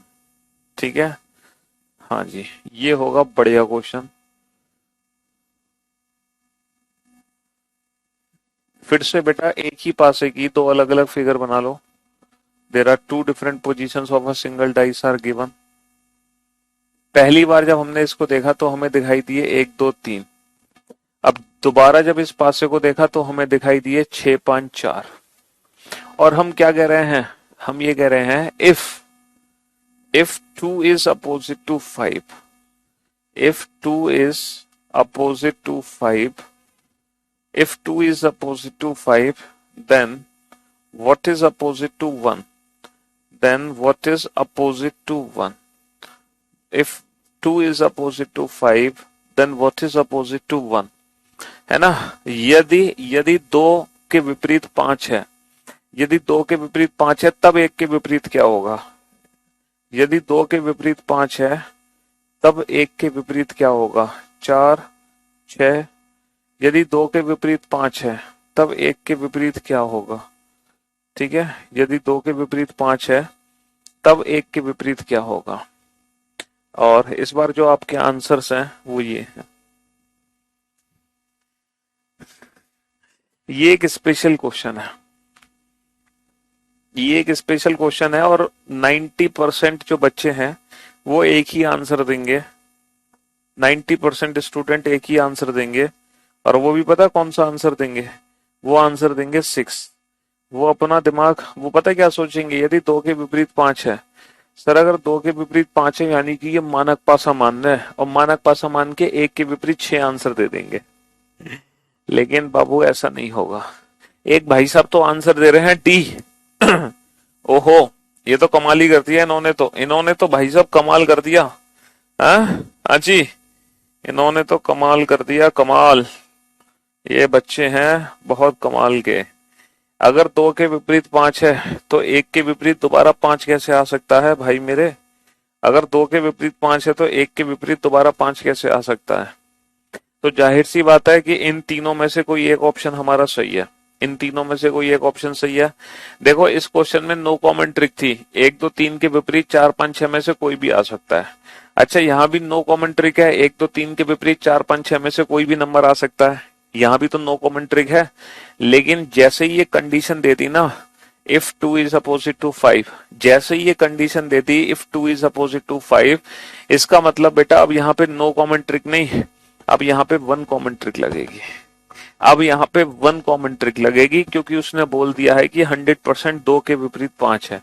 ठीक है। हाँ जी, ये होगा बढ़िया क्वेश्चन। फिर से बेटा एक ही पासे की 2 अलग अलग फिगर बना लो। There are 2 different positions of a single dice are given. पहली बार जब हमने इसको देखा तो हमें दिखाई दिए 1 2 3। अब दोबारा जब इस पासे को देखा तो हमें दिखाई दिए 6 5 4। और हम क्या कह रहे हैं, हम ये कह रहे हैं if 2 is opposite to 5, if 2 is opposite to 5, if 2 is opposite to 5, then what is opposite to 1? Then what is opposite to 1? If 2 is opposite to 5, then what is opposite to 1? है ना। यदि यदि 2 के विपरीत 5 है, यदि 2 के विपरीत 5 है तब 1 के विपरीत क्या होगा। यदि 2 के विपरीत 5 है तब 1 के विपरीत क्या होगा, 4 6। यदि 2 के विपरीत 5 है तब 1 के विपरीत क्या होगा। ठीक है, यदि 2 के विपरीत 5 है तब 1 के विपरीत क्या होगा। और इस बार जो आपके आंसर्स हैं वो ये हैं। ये एक स्पेशल क्वेश्चन है, ये एक स्पेशल क्वेश्चन है, और 90% जो बच्चे हैं वो एक ही आंसर देंगे। 90% स्टूडेंट एक ही आंसर देंगे, और वो भी पता कौन सा आंसर देंगे, वो आंसर देंगे 6। वो अपना दिमाग, वो पता क्या सोचेंगे, यदि 2 के विपरीत 5 है, सर अगर 2 के विपरीत 5 है यानी कि ये मानक पासा मानना है, और मानक पासा मान के 1 के विपरीत 6 आंसर दे देंगे। लेकिन बाबू ऐसा नहीं होगा। एक भाई साहब तो आंसर दे रहे हैं डी। ओहो, ये तो कमाल ही कर दिया इन्होंने तो भाई साहब कमाल कर दिया। हाँ जी, इन्होंने तो कमाल कर दिया, कमाल। ये बच्चे हैं बहुत कमाल के। अगर 2 के विपरीत 5 है तो 1 के विपरीत दोबारा 5 कैसे आ सकता है भाई मेरे। अगर 2 के विपरीत 5 है तो 1 के विपरीत दोबारा 5 कैसे आ सकता है। तो जाहिर सी बात है कि इन तीनों में से कोई एक ऑप्शन हमारा सही है, इन तीनों में से कोई एक ऑप्शन सही है। देखो इस क्वेश्चन में नो कॉमन ट्रिक थी, 1 2 3 के विपरीत 4 5 6 में से कोई भी आ सकता है। अच्छा, यहाँ भी नो कॉमन ट्रिक है, 1 2 3 के विपरीत 4 5 6 में से कोई भी नंबर आ सकता है, यहाँ भी तो नो कॉमन ट्रिक है। लेकिन जैसे ही ये कंडीशन दे दी ना, इफ 2 इज अपोजिट टू 5, जैसे ही ये कंडीशन दे दी इफ 2 इज अपोजिट टू 5, इसका मतलब बेटा अब यहाँ पे नो कॉमन ट्रिक नहीं, अब यहाँ पे 1 कॉमन ट्रिक लगेगी। अब यहाँ पे 1 कॉमन ट्रिक लगेगी, क्योंकि उसने बोल दिया है कि 100% 2 के विपरीत 5 है।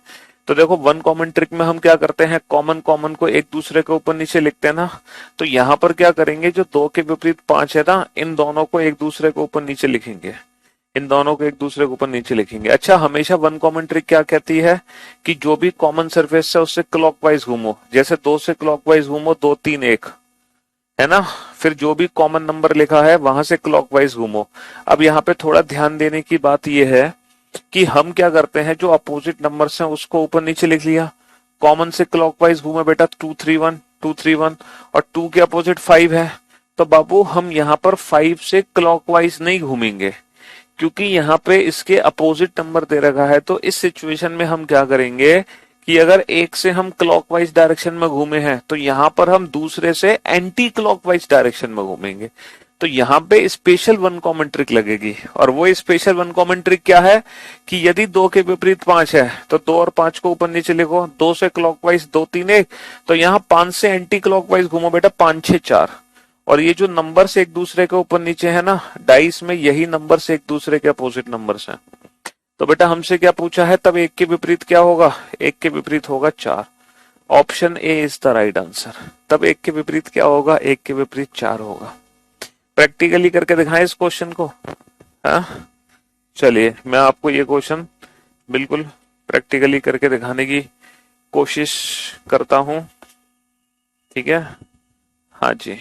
तो देखो 1 कॉमन ट्रिक में हम क्या करते हैं, कॉमन कॉमन को एक दूसरे के ऊपर नीचे लिखते हैं ना। तो यहाँ पर क्या करेंगे, जो 2 के विपरीत 5 है ना, इन दोनों को एक दूसरे के ऊपर नीचे लिखेंगे, इन दोनों को एक दूसरे के ऊपर नीचे लिखेंगे। अच्छा, हमेशा 1 कॉमन ट्रिक क्या कहती है कि जो भी कॉमन सरफेस है उससे क्लॉकवाइज घूमो। जैसे 2 से क्लॉकवाइज घूमो, 2 3 1, है ना। फिर जो भी कॉमन नंबर लिखा है वहां से क्लॉकवाइज घूमो। अब यहाँ पे थोड़ा ध्यान देने की बात यह है कि हम क्या करते हैं, जो अपोजिट नंबर्स हैं उसको ऊपर नीचे लिख लिया, कॉमन से क्लॉकवाइज घूमे बेटा 2 3 1 2 3 1, और 2 के अपोजिट 5 है। तो बाबू हम यहाँ पर 5 से क्लॉकवाइज नहीं घूमेंगे, क्योंकि यहाँ पे इसके अपोजिट नंबर दे रखा है, तो इस सिचुएशन में हम क्या करेंगे कि अगर एक से हम क्लॉकवाइज डायरेक्शन में घूमे हैं तो यहाँ पर हम दूसरे से एंटी क्लॉकवाइज डायरेक्शन में घूमेंगे। तो यहाँ पे स्पेशल वन कॉमन ट्रिक लगेगी, और वो स्पेशल वन कॉमन ट्रिक क्या है कि यदि 2 के विपरीत 5 है तो 2 और 5 को ऊपर नीचे लिखो, 2 से क्लॉकवाइज 2 3 1, तो यहाँ 5 से एंटी क्लॉकवाइज घूमो बेटा, 5 6 4। और ये जो नंबर्स एक दूसरे के ऊपर नीचे है ना डाइस में, यही नंबर्स एक दूसरे के अपोजिट नंबर्स हैं। तो बेटा हमसे क्या पूछा है, तब 1 के विपरीत क्या होगा, 1 के विपरीत होगा 4। Option A is the right answer. तब 1 के विपरीत क्या होगा, 1 के विपरीत 4 होगा। प्रैक्टिकली करके दिखाएं इस क्वेश्चन को। हाँ चलिए मैं आपको ये क्वेश्चन बिल्कुल प्रैक्टिकली करके दिखाने की कोशिश करता हूं, ठीक है। हाँ जी,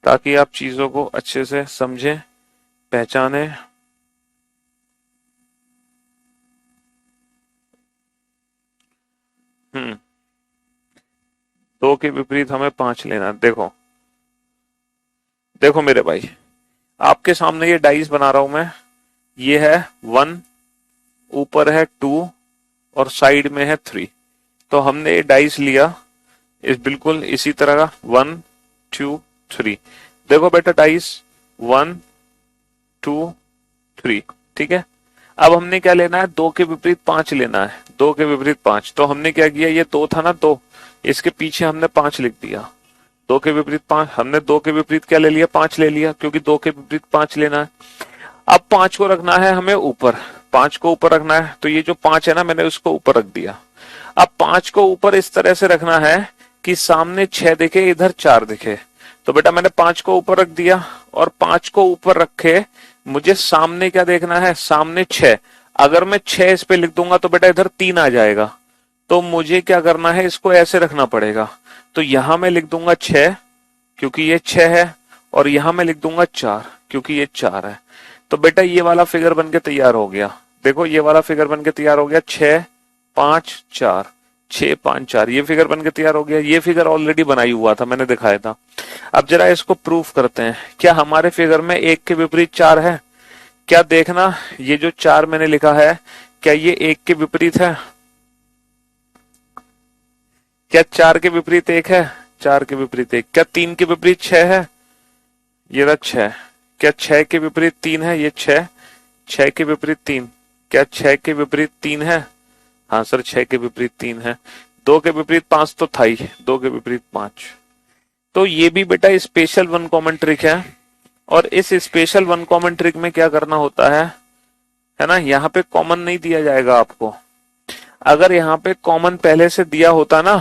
ताकि आप चीजों को अच्छे से समझें, पहचाने। हम्म 2 के विपरीत हमें 5 लेना। देखो देखो मेरे भाई, आपके सामने ये डाइस बना रहा हूं मैं। ये है 1, ऊपर है 2 और साइड में है 3। तो हमने ये डाइस लिया इस बिल्कुल इसी तरह का 1 2 3। देखो बेटा डाइस 1 2 3, ठीक है। अब हमने क्या लेना है, 2 के विपरीत 5 लेना है। 2 के विपरीत 5, तो हमने क्या किया, ये 2 था ना 2, इसके पीछे हमने 5 लिख दिया। 2 के विपरीत 5, हमने 2 के विपरीत क्या ले लिया, 5 ले लिया, क्योंकि 2 के विपरीत 5 लेना है। अब 5 को रखना है हमें ऊपर, 5 को ऊपर रखना है, तो ये जो 5 है ना मैंने उसको ऊपर रख दिया। अब 5 को ऊपर इस तरह से रखना है कि सामने 6 दिखे, इधर 4 दिखे। तो बेटा मैंने 5 को ऊपर रख दिया, और 5 को ऊपर रखे मुझे सामने क्या देखना है, सामने 6। अगर मैं 6 इस पे लिख दूंगा तो बेटा इधर 3 आ जाएगा। तो मुझे क्या करना है, इसको ऐसे रखना पड़ेगा। तो यहां मैं लिख दूंगा 6 क्योंकि ये 6 है, और यहां मैं लिख दूंगा 4 क्योंकि ये 4 है। तो बेटा ये वाला फिगर बनके तैयार हो गया। देखो ये वाला फिगर बनके तैयार हो गया, 6 5 4, 6 5 4, ये फिगर बनके तैयार हो गया। ये फिगर ऑलरेडी बनाई हुआ था, मैंने दिखाया था। अब जरा इसको प्रूफ करते हैं। क्या हमारे फिगर में 1 के विपरीत 4 है? क्या देखना, ये जो 4 मैंने लिखा है, क्या ये 1 के विपरीत है? क्या 4 के विपरीत 1 है? 4 के विपरीत 1। क्या 3 के विपरीत 6 है? ये रहा 6। क्या 6 के विपरीत 3 है? ये 6। 6 के विपरीत 3। क्या 6 के विपरीत 3 है? हाँ सर 6 के विपरीत 3 है। 2 के विपरीत 5 तो था ही, 2 के विपरीत 5। तो ये भी बेटा स्पेशल वन कॉमन ट्रिक है। और इस स्पेशल वन कॉमन ट्रिक में क्या करना होता है ना, यहाँ पे कॉमन नहीं दिया जाएगा आपको। अगर यहाँ पे कॉमन पहले से दिया होता ना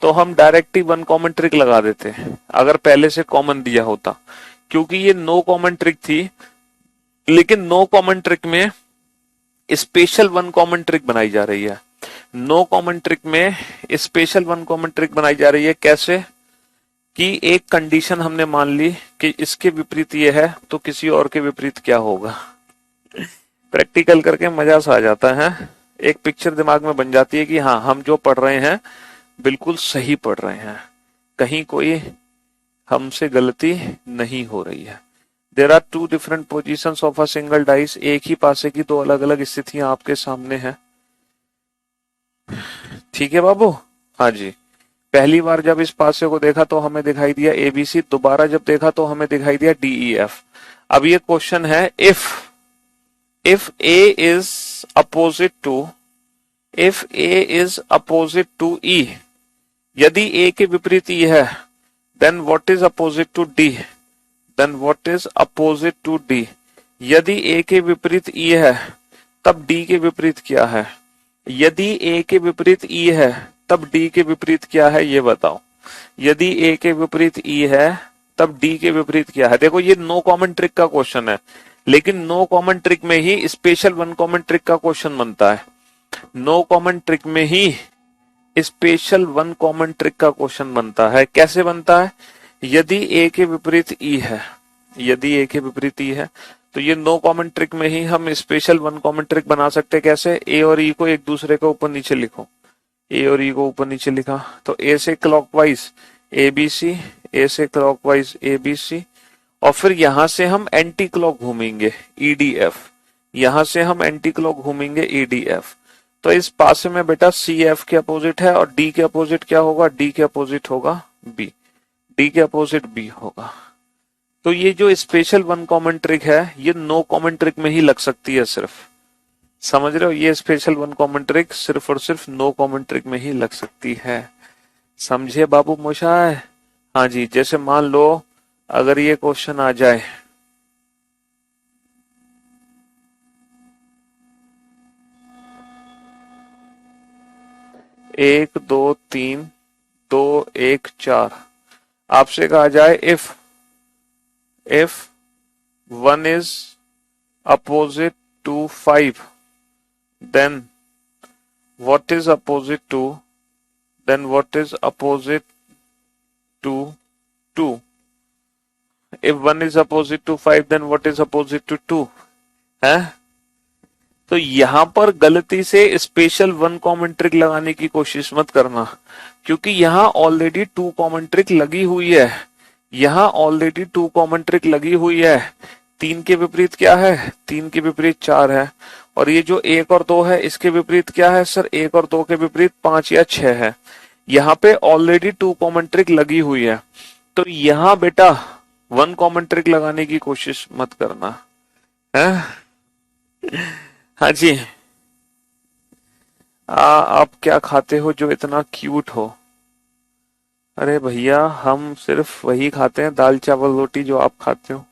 तो हम डायरेक्ट ही वन कॉमन ट्रिक लगा देते, अगर पहले से कॉमन दिया होता। क्योंकि ये नो कॉमन ट्रिक थी, लेकिन नो कॉमन ट्रिक में स्पेशल वन कॉमन ट्रिक बनाई जा रही है। नो कॉमन ट्रिक में स्पेशल वन कॉमन ट्रिक बनाई जा रही है। कैसे कि एक कंडीशन हमने मान ली कि इसके विपरीत ये है, तो किसी और के विपरीत क्या होगा। प्रैक्टिकल करके मजा सा आ जाता है, एक पिक्चर दिमाग में बन जाती है कि हाँ हम जो पढ़ रहे हैं बिल्कुल सही पढ़ रहे हैं, कहीं कोई हमसे गलती नहीं हो रही है। There are 2 different positions of a single dice. एक ही पासे की 2 अलग अलग स्थितियां आपके सामने हैं, ठीक है बाबू। हाँ जी, पहली बार जब इस पासे को देखा तो हमें दिखाई दिया ABC, दोबारा जब देखा तो हमें दिखाई दिया DEF। अब ये क्वेश्चन है, if A is opposite to E, यदि A के विपरीत E है, then what is opposite to D? यदि A के विपरीत E है तब D के विपरीत क्या है? यदि A के विपरीत E है तब D के विपरीत क्या है, ये बताओ। यदि A के विपरीत E है तब D के विपरीत क्या है? देखो ये नो कॉमन ट्रिक का क्वेश्चन है, लेकिन नो कॉमन ट्रिक में ही स्पेशल वन कॉमन ट्रिक का क्वेश्चन बनता है। नो कॉमन ट्रिक में ही स्पेशल वन कॉमन ट्रिक का क्वेश्चन बनता है। कैसे बनता है? यदि A के विपरीत E है, यदि A के विपरीत E है तो ये नो कॉमन ट्रिक में ही हम स्पेशल वन कॉमन ट्रिक बना सकते हैं। कैसे? A और E को एक दूसरे के ऊपर नीचे लिखो, A और E को ऊपर नीचे लिखा तो A से क्लॉकवाइज ABC, A से क्लॉकवाइज ABC, और फिर यहां से हम एंटी क्लॉक घूमेंगे EDF। यहां से हम एंटी क्लॉक घूमेंगे EDF। तो इस पासे में बेटा CF के अपोजिट है और D के अपोजिट क्या होगा, D के अपोजिट होगा B, D के अपोजिट B होगा। तो ये जो स्पेशल वन कॉमन ट्रिक है ये नो कॉमन ट्रिक में ही लग सकती है सिर्फ, समझ रहे हो, ये स्पेशल वन कॉमन ट्रिक सिर्फ और सिर्फ नो कॉमन ट्रिक में ही लग सकती है, समझे बाबू मोशाय। हाँ जी, जैसे मान लो अगर ये क्वेश्चन आ जाए, एक दो तीन दो एक चार, आपसे कहा जाए if 1 is opposite to 5, then what is opposite to, then what is opposite to 2? If 1 is opposite to 5, then what is opposite to 2? है? तो यहां पर गलती से स्पेशल वन कॉमन ट्रिक लगाने की कोशिश मत करना, क्योंकि यहां ऑलरेडी 2 कॉमन ट्रिक लगी हुई है, यहां ऑलरेडी 2 कॉमन ट्रिक लगी हुई है। 3 के विपरीत क्या है, 3 के विपरीत 4 है, और ये जो 1 और 2 है इसके विपरीत क्या है सर, 1 और 2 के विपरीत 5 या 6 है। यहाँ पे ऑलरेडी 2 कॉमन ट्रिक लगी हुई है, तो यहाँ बेटा 1 कॉमन ट्रिक लगाने की कोशिश मत करना है। हाँ जी, आप क्या खाते हो जो इतना क्यूट हो? अरे भैया हम सिर्फ वही खाते हैं, दाल चावल रोटी जो आप खाते हो।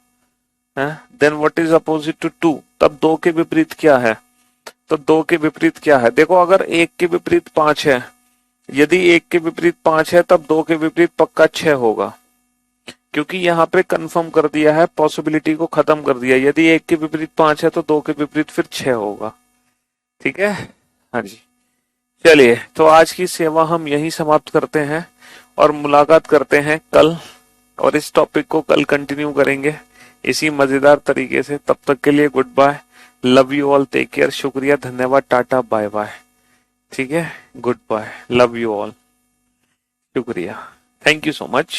हैं? Then what is opposite to 2? तब 2 के विपरीत क्या है? तो 2 के विपरीत क्या है? देखो अगर 1 के विपरीत 5 है, यदि 1 के विपरीत 5 है तब 2 के विपरीत पक्का 6 होगा, क्योंकि यहाँ पे कंफर्म कर दिया है, पॉसिबिलिटी को खत्म कर दिया। यदि 1 के विपरीत 5 है तो 2 के विपरीत फिर 6 होगा। ठीक है, हाँ जी। चलिए, तो आज की सेवा हम यहीं समाप्त करते हैं और मुलाकात करते हैं कल, और इस टॉपिक को कल कंटिन्यू करेंगे इसी मजेदार तरीके से। तब तक के लिए good bye, love you all, take care, शुक्रिया, धन्यवाद, टाटा, बाय बाय। ठीक है, good bye, love you all, शुक्रिया, थैंक यू सो मच।